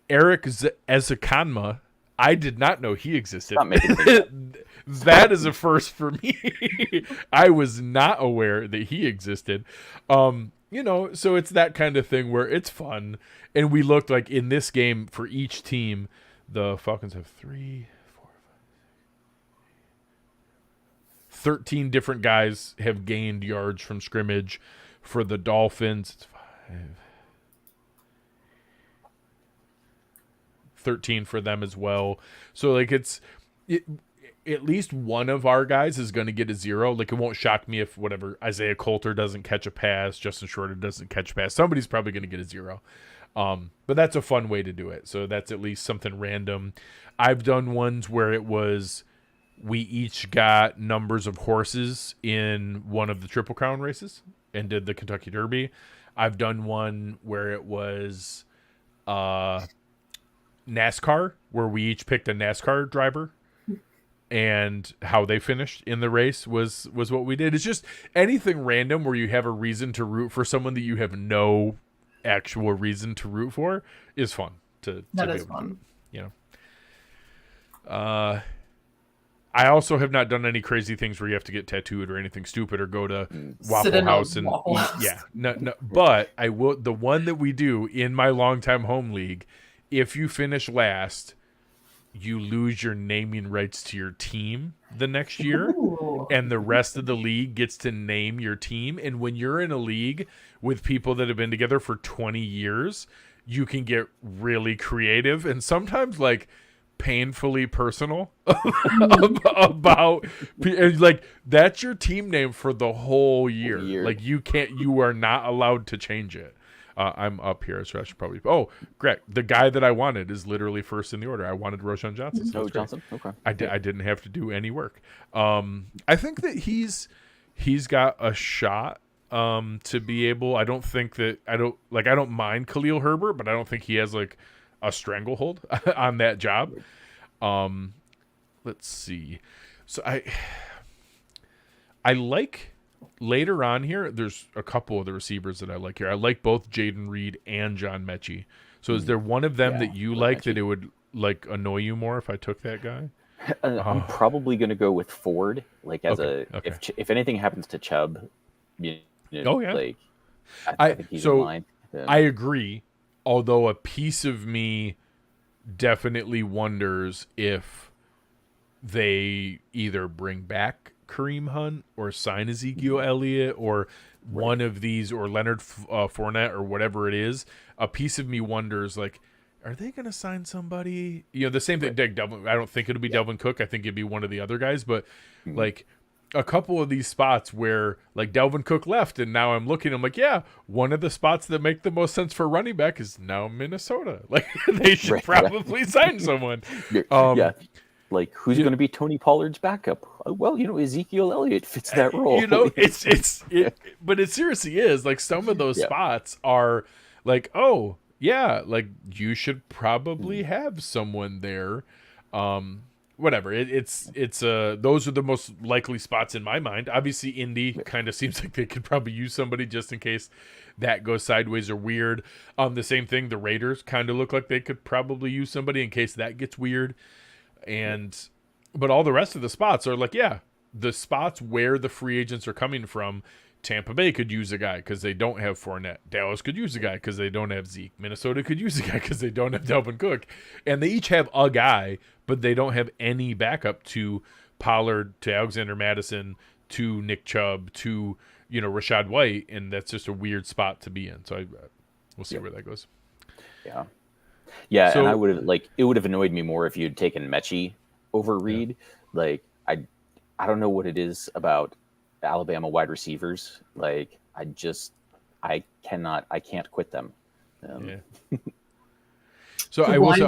Eric Ezekanma. I did not know he existed. That is a first for me. I was not aware that he existed. So it's that kind of thing where it's fun. And we looked like in this game for each team, the Falcons have 13 different guys have gained yards from scrimmage. For the Dolphins, it's 13 for them as well. So like at least one of our guys is going to get a 0. Like it won't shock me if whatever Isaiah Coulter doesn't catch a pass, Justin Shorter doesn't catch a pass. Somebody's probably going to get a 0. But that's a fun way to do it. So that's at least something random. I've done ones where it was we each got numbers of horses in one of the Triple Crown races and did the Kentucky Derby. I've done one where it was NASCAR, where we each picked a NASCAR driver and how they finished in the race was what we did. It's just anything random where you have a reason to root for someone that you have no actual reason to root for is fun. That is fun. I also have not done any crazy things where you have to get tattooed or anything stupid or go to Waffle House and eat. Yeah, no. But I will. The one that we do in my longtime home league, if you finish last, you lose your naming rights to your team the next year. Ooh. And the rest of the league gets to name your team. And when you're in a league with people that have been together for 20 years, you can get really creative and sometimes like painfully personal about like that's your team name for the whole year. Like you are not allowed to change it. I'm up here, so I should probably. Oh, Greg, the guy that I wanted is literally first in the order. I wanted Roshan Johnson. So Johnson. Okay. I didn't have to do any work. I think that he's got a shot to be able. I don't mind Khalil Herbert, but I don't think he has like a stranglehold on that job. Let's see. So I like later on here. There's a couple of the receivers that I like here. I like both Jaden Reed and John Mechie. So is there one of them that you like Mechie, that it would like annoy you more if I took that guy? I'm probably going to go with Ford. Like if anything happens to Chubb, like I think he's in line. I agree. Although a piece of me definitely wonders if they either bring back Kareem Hunt or sign Ezekiel Elliott or one of these, or Leonard Fournette or whatever it is. A piece of me wonders, like, are they going to sign somebody? The same thing. I don't think it'll be Delvin Cook. I think it'd be one of the other guys. But like a couple of these spots where like Delvin Cook left, and now I'm looking. I'm like, yeah, one of the spots that make the most sense for running back is now Minnesota. Like they should probably sign someone. Like who's going to be Tony Pollard's backup? Well, Ezekiel Elliott fits that role. But it seriously is like some of those spots are like, oh yeah, like you should probably have someone there. Whatever. It's those are the most likely spots in my mind. Obviously, Indy kind of seems like they could probably use somebody just in case that goes sideways or weird. The same thing. The Raiders kind of look like they could probably use somebody in case that gets weird. But all the rest of the spots are like, the spots where the free agents are coming from. Tampa Bay could use a guy because they don't have Fournette. Dallas could use a guy because they don't have Zeke. Minnesota could use a guy because they don't have Delvin Cook. And they each have a guy, but they don't have any backup to Pollard, to Alexander Mattison, to Nick Chubb, to Rachaad White, and that's just a weird spot to be in. So we'll see where that goes. Yeah, so, and I would have it would have annoyed me more if you'd taken Mechie over Reed. Like I don't know what it is about Alabama wide receivers. Like I can't quit them. So I was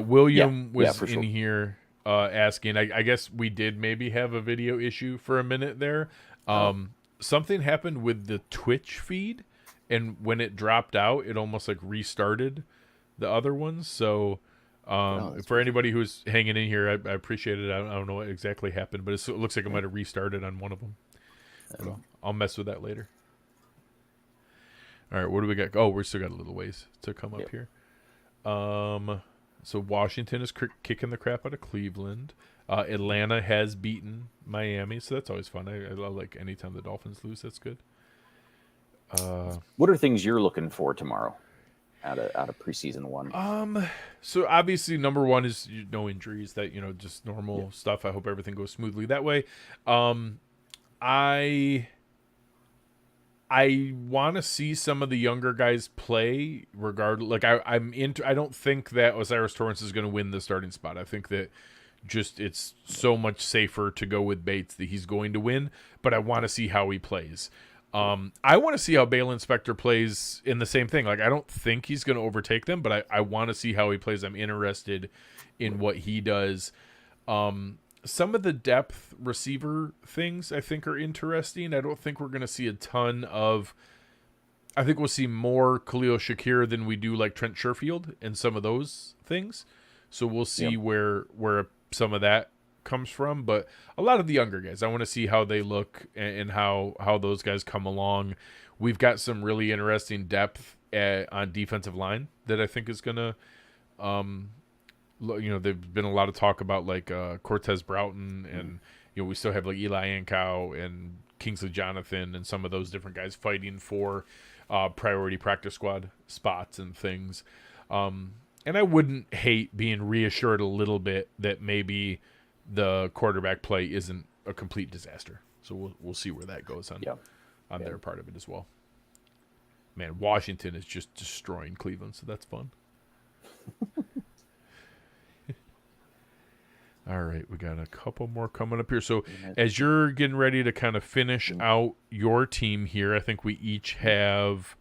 William was in here asking. I guess we did maybe have a video issue for a minute there. Something happened with the Twitch feed, and when it dropped out, it almost like restarted the other ones. So for anybody who's hanging in here, I appreciate it. I don't know what exactly happened, but it looks like it might have restarted on one of them. I'll mess with that later. All right, what do we got? Oh, we still got a little ways to come up here. So Washington is kicking the crap out of Cleveland. Atlanta has beaten Miami, so that's always fun. I like anytime the Dolphins lose. That's good. What are things you're looking for tomorrow out of preseason one? So obviously number one is no injuries. That just normal stuff. I hope everything goes smoothly that way. I want to see some of the younger guys play. Regardless, like I don't think that Osiris Torrance is going to win the starting spot. I think that it's so much safer to go with Bates that he's going to win. But I want to see how he plays. I want to see how Bale Inspector plays in the same thing. Like, I don't think he's going to overtake them, but I want to see how he plays. I'm interested in what he does. Some of the depth receiver things I think are interesting. I don't think we're going to see a ton of. I think we'll see more Khalil Shakir than we do like Trent Sherfield and some of those things. So we'll see where some of that comes from, but a lot of the younger guys, I want to see how they look and how those guys come along. We've got some really interesting depth on defensive line that I think is gonna there's been a lot of talk about like Cortez Broughton, and we still have like Eli Ankow and Kingsley Jonathan and some of those different guys fighting for priority practice squad spots and things. And I wouldn't hate being reassured a little bit that maybe the quarterback play isn't a complete disaster. So we'll see where that goes on their part of it as well. Man, Washington is just destroying Cleveland, so that's fun. All right, we got a couple more coming up here. So as you're getting ready to kind of finish out your team here, I think we each have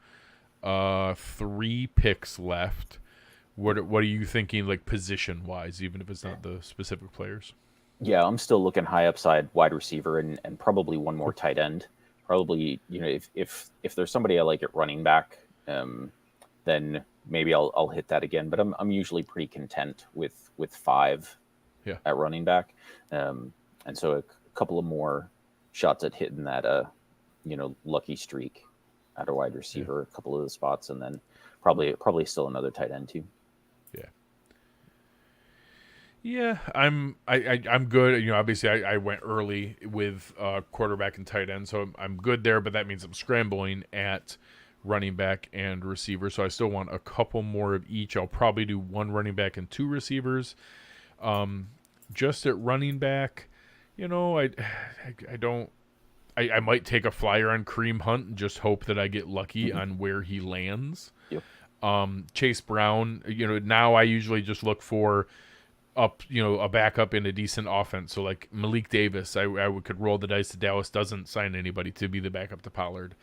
3 picks left. What are you thinking, like, position wise, even if it's not the specific players? Yeah, I'm still looking high upside wide receiver and probably one more tight end. Probably, if there's somebody I like at running back, then maybe I'll hit that again. But I'm usually pretty content with 5 at running back, and so a couple of more shots at hitting that lucky streak at a wide receiver, a couple of the spots, and then probably still another tight end too. Yeah, I'm good. Obviously I went early with quarterback and tight end, so I'm good there. But that means I'm scrambling at running back and receiver. So I still want a couple more of each. I'll probably do 1 running back and 2 receivers. Just at running back, I might take a flyer on Kareem Hunt and just hope that I get lucky on where he lands. Yep. Chase Brown, now I usually just look for a backup in a decent offense. So like Malik Davis, I could roll the dice that Dallas doesn't sign anybody to be the backup to Pollard.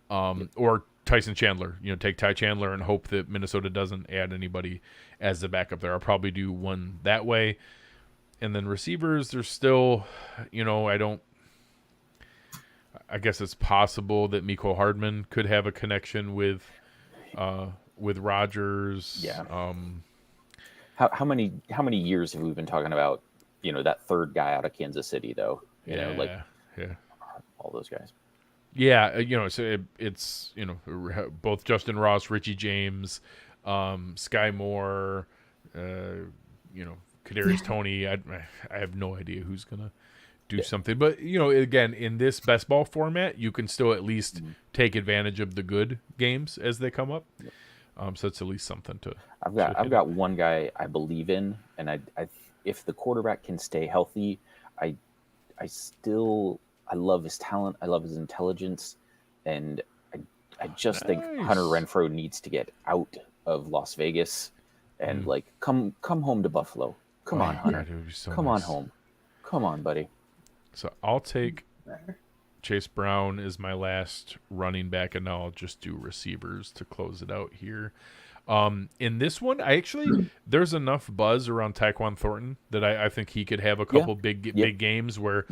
Or Tyson Chandler, take Ty Chandler and hope that Minnesota doesn't add anybody as the backup there. I'll probably do one that way. And then receivers, there's still, I guess it's possible that Mecole Hardman could have a connection with Rodgers. Yeah. How many years have we been talking about, that third guy out of Kansas City though? All those guys. Yeah, so it's both Justin Ross, Richie James, Sky Moore, Kadarius Toney. I have no idea who's gonna do something, but again, in this best ball format, you can still at least take advantage of the good games as they come up. So it's at least something to. I've got one guy I believe in, and I if the quarterback can stay healthy, I love his talent, I love his intelligence, and I just think Hunter Renfrow needs to get out of Las Vegas and come home to Buffalo. Come on, Hunter. Come on home. Come on, buddy. So I'll take Chase Brown is my last running back, and now I'll just do receivers to close it out here. In this one, there's enough buzz around Tyquan Thornton that I think he could have a couple big games where,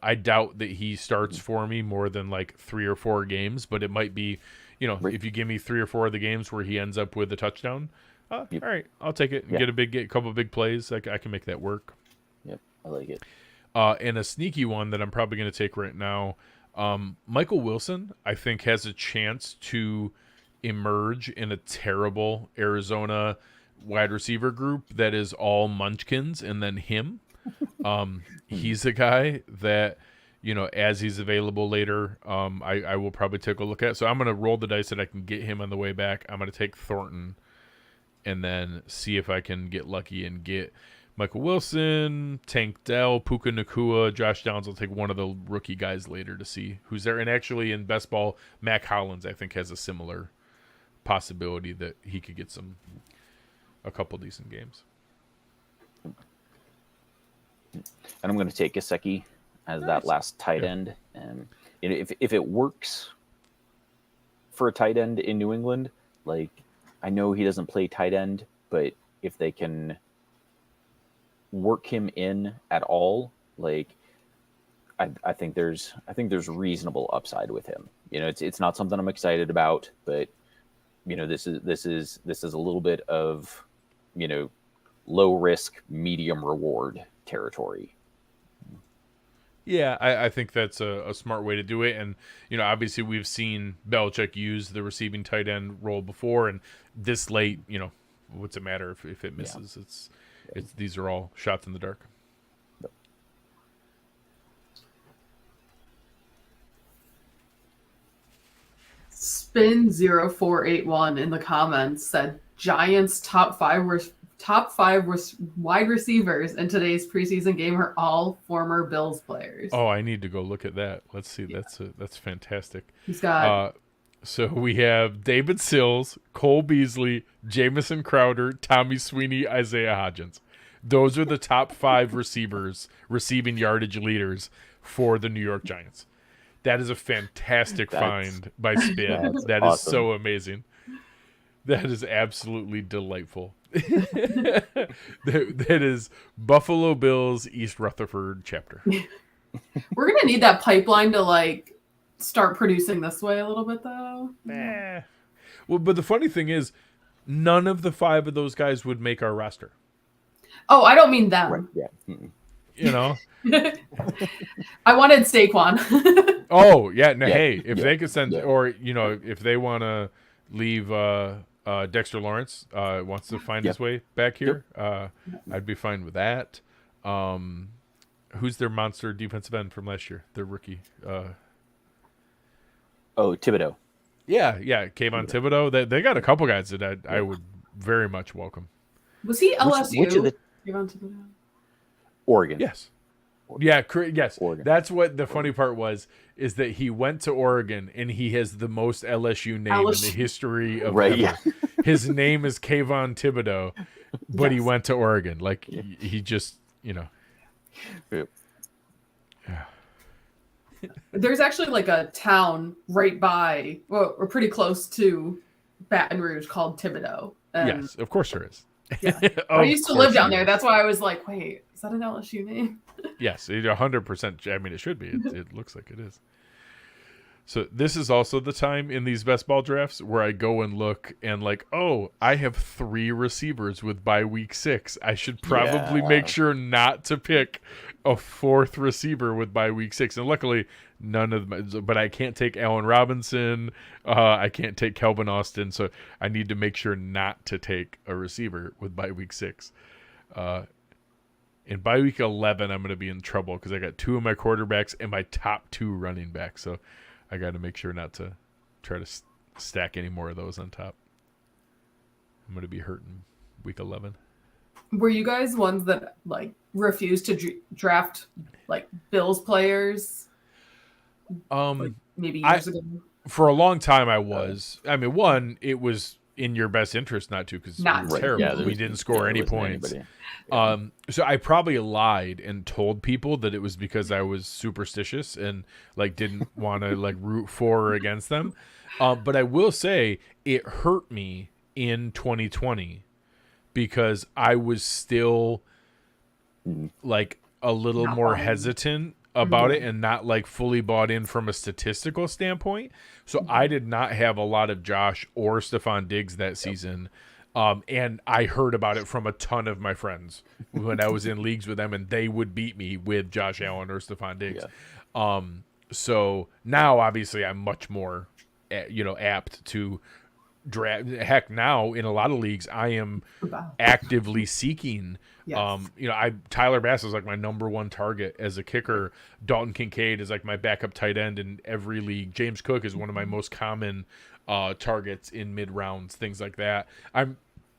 I doubt that he starts for me more than like 3 or 4 games, but it might be, if you give me 3 or 4 of the games where he ends up with a touchdown, all right, I'll take it and get a couple big plays. I can make that work. Yep, I like it. And a sneaky one that I'm probably going to take right now, Michael Wilson, I think has a chance to emerge in a terrible Arizona wide receiver group that is all munchkins and then him. He's a guy that, as he's available later, I will probably take a look at. So I'm going to roll the dice that I can get him on the way back. I'm going to take Thornton and then see if I can get lucky and get Michael Wilson, Tank Dell, Puka Nacua, Josh Downs. I'll take one of the rookie guys later to see who's there. And actually in best ball, Mac Hollins, I think, has a similar possibility that he could get a couple decent games. And I'm going to take Gesicki as that last tight end. And if it works for a tight end in New England, I know he doesn't play tight end, but if they can work him in at all, I think there's reasonable upside with him. It's not something I'm excited about, but this is a little bit of low risk, medium reward territory. Yeah, I think that's a smart way to do it. And, obviously we've seen Belichick use the receiving tight end role before, and this late, what's it matter if it misses? It's these are all shots in the dark. Spin0481 in the comments said Giants top five wide receivers in today's preseason game are all former Bills players. Oh, I need to go look at that. Let's see. Yeah. That's fantastic. He's got so we have David Sills, Cole Beasley, Jamison Crowder, Tommy Sweeney, Isaiah Hodgins. Those are the top 5 receiving yardage leaders for the New York Giants. That is a fantastic find by Spin. That is awesome. so amazing. That is absolutely delightful. that is Buffalo Bills East Rutherford chapter. We're gonna need that pipeline to like start producing this way a little bit, though. Well, but the funny thing is, none of the 5 of those guys would make our roster. Oh, I don't mean them. Right. Yeah. Mm-mm. You know. I wanted Saquon. Oh yeah, no, Yeah, hey, if they could send, yeah. or if they want to leave, Dexter Lawrence wants to find his way back here, I'd be fine with that. Who's their monster defensive end from last year? Their rookie. Thibodeaux. Yeah, Kayvon Thibodeaux. They got a couple guys that I would very much welcome. Was he LSU? Which of the Oregon? Yes. Yeah, yes. Oregon. That's what the funny part was, is that he went to Oregon and he has the most LSU name in the history of Right, ever. yeah. His name is Kayvon Thibodeaux, but he went to Oregon. Like he just, Yep. There's actually like a town right by, well, we're pretty close to Baton Rouge called Thibodeaux. yes, of course there is. Yeah. Of I used to course live down there there. is. That's why I was like, wait, is that an LSU name? Yes, 100%. I mean, it should be. It looks like it is. So this is also the time in these best ball drafts where I go and look and like, oh, I have 3 receivers with bye week 6. I should probably make sure not to pick a 4th receiver with bye week 6. And luckily, none of them. But I can't take Allen Robinson. I can't take Kelvin Austin. So I need to make sure not to take a receiver with bye week 6. In bye week 11, I'm going to be in trouble because I got 2 of my quarterbacks and my top 2 running backs. So I got to make sure not to try to stack any more of those on top. I'm going to be hurting week 11. Were you guys ones that like refused to draft like Bills players? Like, maybe years ago. For a long time, I was. I mean, one, it was in your best interest not to because it was Right. terrible. Yeah, we didn't score any points. Anybody. So I probably lied and told people that it was because I was superstitious and like didn't want to like root for or against them. But I will say it hurt me in 2020 because I was still like a little more hesitant about it and not like fully bought in from a statistical standpoint. So I did not have a lot of Josh or Stephon Diggs that season. And I heard about it from a ton of my friends when I was in leagues with them, and they would beat me with Josh Allen or Stephon Diggs. So now obviously I'm much more, apt to draft. Heck, now in a lot of leagues, I am actively seeking. Tyler Bass is like my number 1 target as a kicker. Dalton Kincaid is like my backup tight end in every league. James Cook is one of my most common targets in mid rounds, things like that.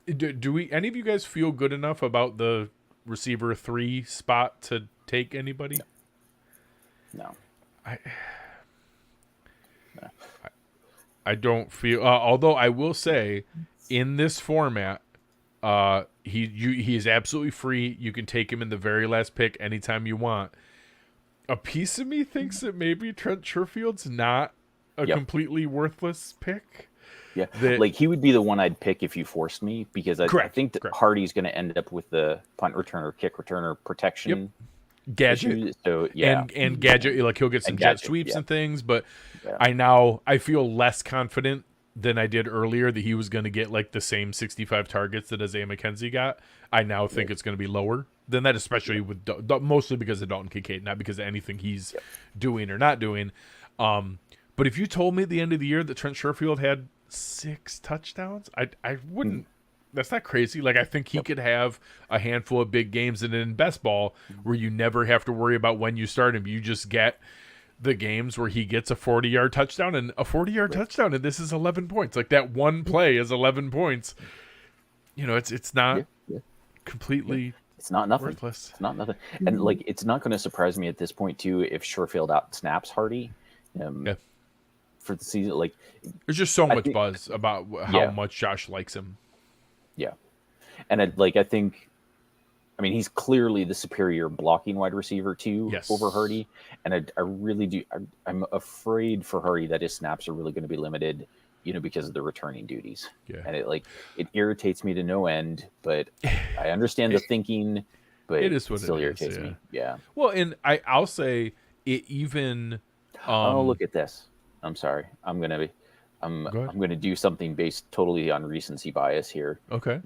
Do any of you guys feel good enough about the receiver 3 spot to take anybody? No. I don't feel. Although I will say, in this format, he is absolutely free. You can take him in the very last pick anytime you want. A piece of me thinks that maybe Trent Sherfield's not a completely worthless pick. Yeah, like he would be the one I'd pick if you forced me because I think that Hardy's going to end up with the punt returner, kick returner protection. Gadget. Issues. So yeah, and Gadget, like he'll get some jet sweeps and things, but I feel less confident than I did earlier that he was going to get like the same 65 targets that Isaiah McKenzie got. I now think it's going to be lower than that, especially with mostly because of Dalton Kincaid, not because of anything he's doing or not doing. But if you told me at the end of the year that Trent Sherfield had 6 touchdowns, I wouldn't. That's not crazy. Like I think he could have a handful of big games, and in best ball where you never have to worry about when you start him, you just get the games where he gets a 40-yard touchdown, and a 40-yard touchdown, and this is 11 points. Like that one play is 11 points. It's not completely. It's not nothing. Worthless. It's not nothing. And like it's not going to surprise me at this point too if Sherfield out snaps Hardy. For the season, like there's just so much buzz about how much Josh likes him. Yeah, and I think I mean, he's clearly the superior blocking wide receiver too over Hardy, and I really do. I'm afraid for Hardy that his snaps are really going to be limited, because of the returning duties. Yeah, and it irritates me to no end. But I understand the thinking, but it is what still it irritates is, me. Yeah. Well, and I'll say it even. Oh, look at this. I'm sorry. I'm gonna do something based totally on recency bias here. Okay.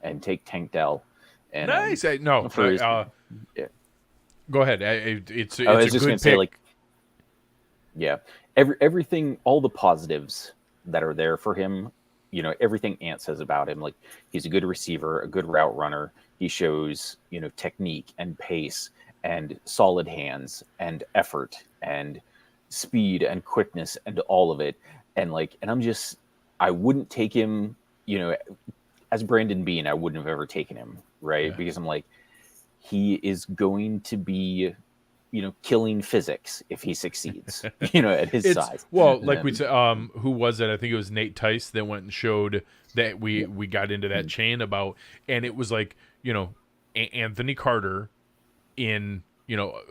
And take Tank Dell. And, nice. Yeah. Go ahead. It's I was a just good gonna say, yeah, everything, all the positives that are there for him, everything Ant says about him, like he's a good receiver, a good route runner. He shows, technique and pace and solid hands and effort and speed and quickness and all of it. And I wouldn't take him, as Brandon Bean, I wouldn't have ever taken him, right? Yeah. Because I'm like, he is going to be, killing physics if he succeeds, at his size. Well, like we said, who was it? I think it was Nate Tice that went and showed that we got into that chain about, and it was like, Anthony Carter in,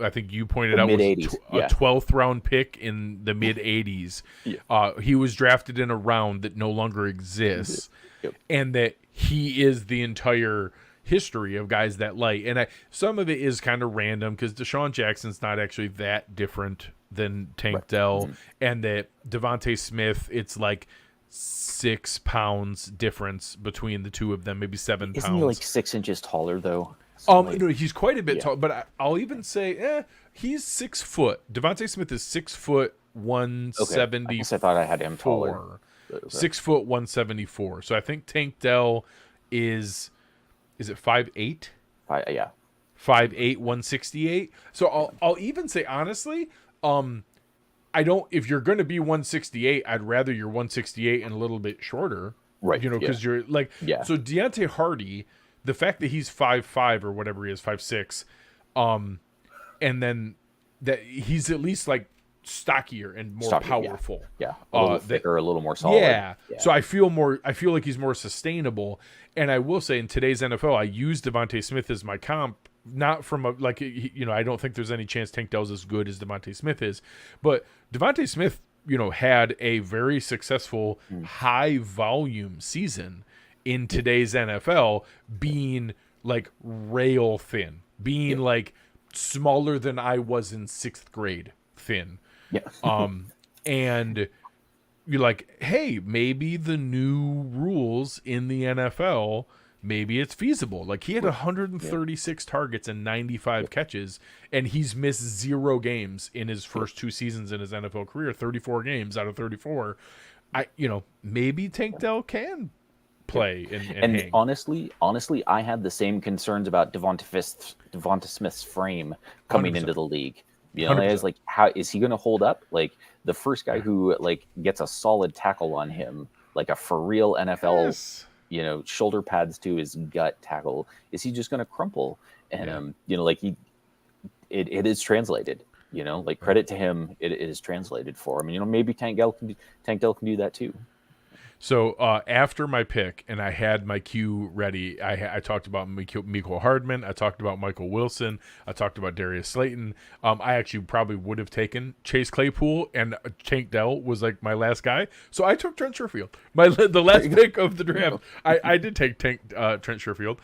I think you pointed out was a 12th round pick in the mid 80s. Yeah. He was drafted in a round that no longer exists, and that he is the entire history of guys that light. And some of it is kind of random because Deshaun Jackson's not actually that different than Tank Dell, and that Devontae Smith, it's like 6 pounds difference between the two of them, maybe 7 pounds. Isn't he like 6 inches taller though? He's quite a bit tall, but I'll even say, he's 6 foot. Devontae Smith is 6 foot 174. I guess I thought I had him taller. 6 foot 174. So I think Tank Dell is it 5'8"? Yeah. 5'8", 168. So I'll even say honestly, I don't. If you're going to be 168, I'd rather you're 168 and a little bit shorter, right? Because you're like, So Deontay Hardy, the fact that he's 5'5" or whatever he is, 5'6", and then that he's at least like stockier and more powerful. Yeah. A little thicker, a little more solid. Yeah. So I feel like he's more sustainable. And I will say in today's NFL, I use Devontae Smith as my comp, not from I don't think there's any chance Tank Dell's as good as Devontae Smith is, but Devontae Smith, had a very successful high volume season in today's NFL, being like rail thin, being like smaller than I was in 6th grade thin. Yeah. And you're like, hey, maybe the new rules in the NFL, maybe it's feasible. Like he had 136 targets and 95 catches, and he's missed 0 games in his first 2 seasons in his NFL career, 34 games out of 34. Maybe Tank Dell can play and hang. honestly, I had the same concerns about Devonta Smith's frame coming 100%. Into the league. I was like, how is he going to hold up? Like the first guy who gets a solid tackle on him, like a for real NFL, shoulder pads to his gut tackle, is he just going to crumple? And it is translated. Credit to him, it is translated for him. Maybe Tank Dell can do that too. So after my pick, and I had my cue ready, I talked about Mecole Hardman, I talked about Michael Wilson, I talked about Darius Slayton. I actually probably would have taken Chase Claypool, and Tank Dell was like my last guy. So I took Trent Sherfield, the last pick of the draft. I did take Trent Sherfield.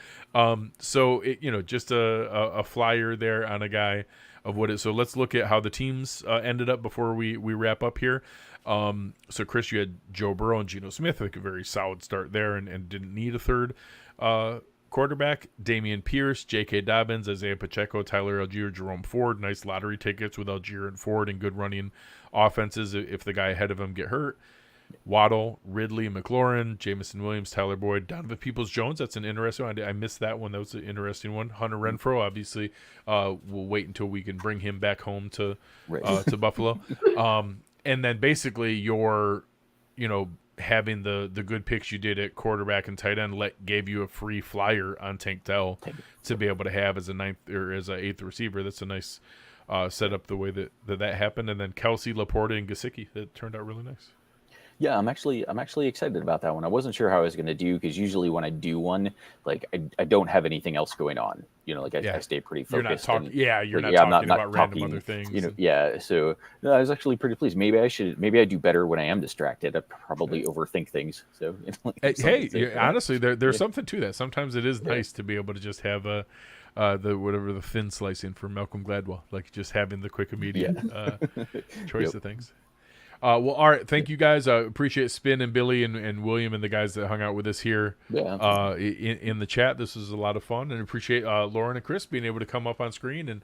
So it, just a flyer there on a guy of what it. So let's look at how the teams ended up before we wrap up here. So Chris, you had Joe Burrow and Geno Smith. I think a very solid start there, and didn't need a third quarterback. Damian Pierce, J.K. Dobbins, Isaiah Pacheco, Tyler Algier, Jerome Ford. Nice lottery tickets with Algier and Ford, and good running offenses if the guy ahead of him get hurt. Waddle, Ridley, McLaurin, Jamison Williams, Tyler Boyd, Donovan Peoples-Jones. That's an interesting one. I missed that one. That was an interesting one. Hunter Renfrow, obviously. We'll wait until we can bring him back home to Buffalo. And then basically you're, having the good picks you did at quarterback and tight end gave you a free flyer on Tank Dell to be able to have as a 9th or as a 8th receiver. That's a nice setup the way that happened. And then Kelsey, Laporta, and Gesicki. That turned out really nice. Yeah, I'm actually excited about that one. I wasn't sure how I was going to do, because usually when I do one, like I don't have anything else going on. Like I stay pretty You're not focused. talking. And, Yeah, you're like, not I'm talking not about random talking, other things. Yeah. So no, I was actually pretty pleased. Maybe I do better when I am distracted. I probably overthink things. So Honestly, there's something to that. Sometimes it is nice to be able to just have the thin slicing from Malcolm Gladwell, like just having the quick immediate choice of things. Well, all right. Thank you guys. Appreciate Spin and Billy and William and the guys that hung out with us here in the chat. This was a lot of fun, and appreciate Lauren and Chris being able to come up on screen and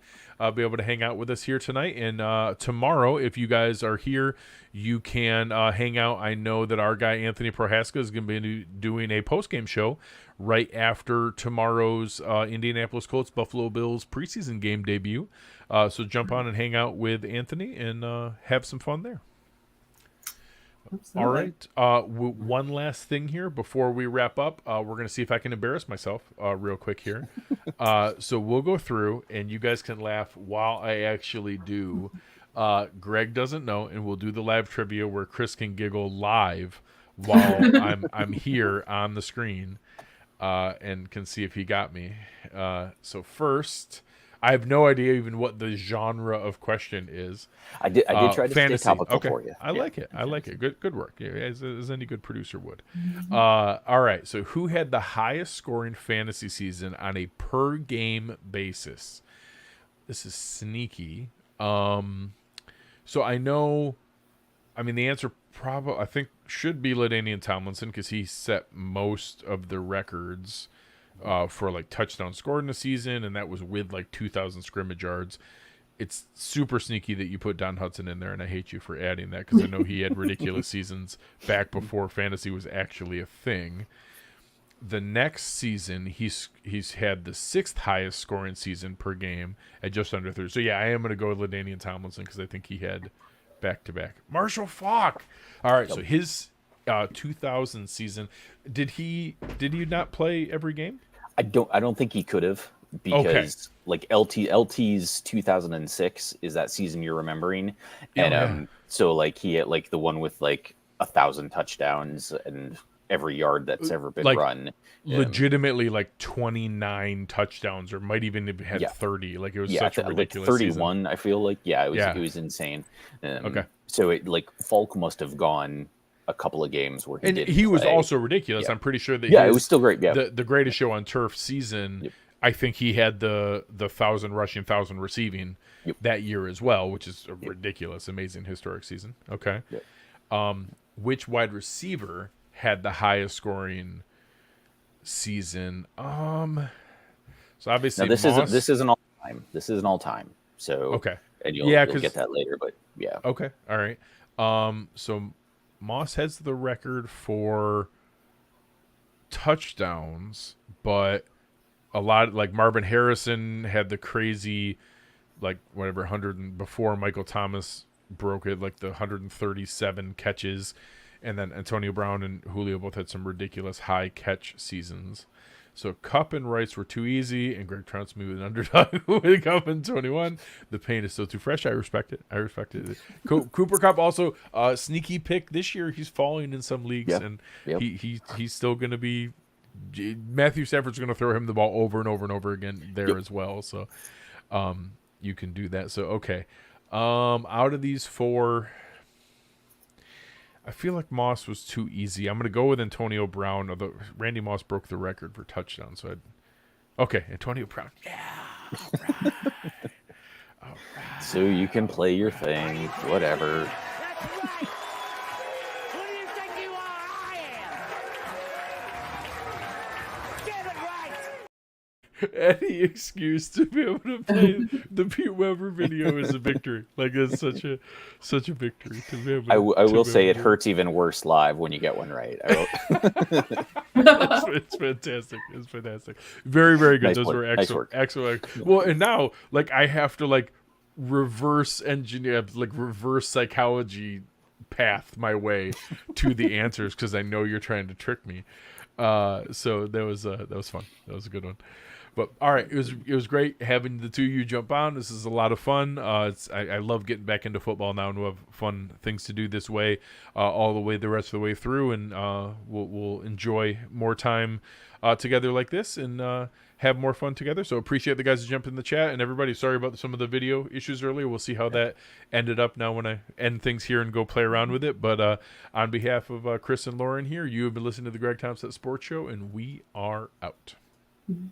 be able to hang out with us here tonight. And tomorrow, if you guys are here, you can hang out. I know that our guy Anthony Prohaska is going to be doing a post-game show right after tomorrow's Indianapolis Colts Buffalo Bills preseason game debut. So jump on and hang out with Anthony and have some fun there. Absolutely. All right. One last thing here before we wrap up. We're going to see if I can embarrass myself real quick here. So we'll go through, and you guys can laugh while I actually do. Greg doesn't know, and we'll do the live trivia where Chris can giggle live while I'm here on the screen and can see if he got me. So first, I have no idea even what the genre of question is. I did try to fantasy. stay topical for you. I like it. I like it. Good work. Yeah, as any good producer would. All right. So who had the highest scoring fantasy season on a per game basis? This is sneaky. So I know. I mean, the answer probably I think should be LaDainian Tomlinson, because he set most of the records. For like touchdowns scored in a season, and that was with like 2,000 scrimmage yards. It's super sneaky that you put Don Hudson in there, and I hate you for adding that, because I know he had ridiculous seasons back before fantasy was actually a thing. The next season, he's had the 6th highest scoring season per game at just under 30. So yeah, I am going to go with LaDainian Tomlinson, because I think he had back-to-back. Marshall Faulk! All right, so his 2000 season, did he not play every game? I don't think he could have, because like LT's 2006 is that season you're remembering, and so like he had like the one with like 1,000 touchdowns and every yard that's ever been run, legitimately like 29 touchdowns, or might even have had 30. Like it was such a ridiculous like 31 season. I feel like it was insane. So it like Falk must have gone a couple of games where he was also ridiculous. I'm pretty sure that it was still great. The greatest show on turf season, I think he had the 1,000 rushing, 1,000 receiving that year as well, which is a ridiculous, amazing, historic season. Which wide receiver had the highest scoring season? So obviously this isn't all time. This isn't all time. So and you'll get that later, but all right. So Moss has the record for touchdowns, but a lot like Marvin Harrison had the crazy, like whatever 100 before Michael Thomas broke it, like the 137 catches, and then Antonio Brown and Julio both had some ridiculous high catch seasons. So Cup and Rice were too easy, and Greg trounced me with an underdog with Cup and 21. The pain is still too fresh. I respect it. Cooper Cup also sneaky pick this year. He's falling in some leagues, and he's still going to be. Matthew Stafford's going to throw him the ball over and over and over again there as well. So you can do that. So out of these 4. I feel like Moss was too easy. I'm going to go with Antonio Brown, although Randy Moss broke the record for touchdowns. So Antonio Brown. Yeah. All right. All right. So you can play your thing, whatever. Who do you think you are? I am. Get it right. Any excuse to be able to play the Pete Weber video is a victory. Like it's such a victory to be able. I will say it hurts even worse live when you get one right. It's fantastic. It's fantastic. Very, very good. Those were excellent. Nice Excellent. Well, and now like I have to like reverse engineer, like reverse psychology path my way to the answers, because I know you're trying to trick me. So that was fun. That was a good one. But all right, it was great having the two of you jump on. This is a lot of fun. I love getting back into football now, and we'll have fun things to do this way all the way the rest of the way through, and we'll enjoy more time together like this and have more fun together. So appreciate the guys who jumped in the chat, and everybody. Sorry about some of the video issues earlier. We'll see how that ended up now when I end things here and go play around with it. But on behalf of Chris and Lauren here, you have been listening to the Greg Tompsett Sports Show, and we are out. Mm-hmm.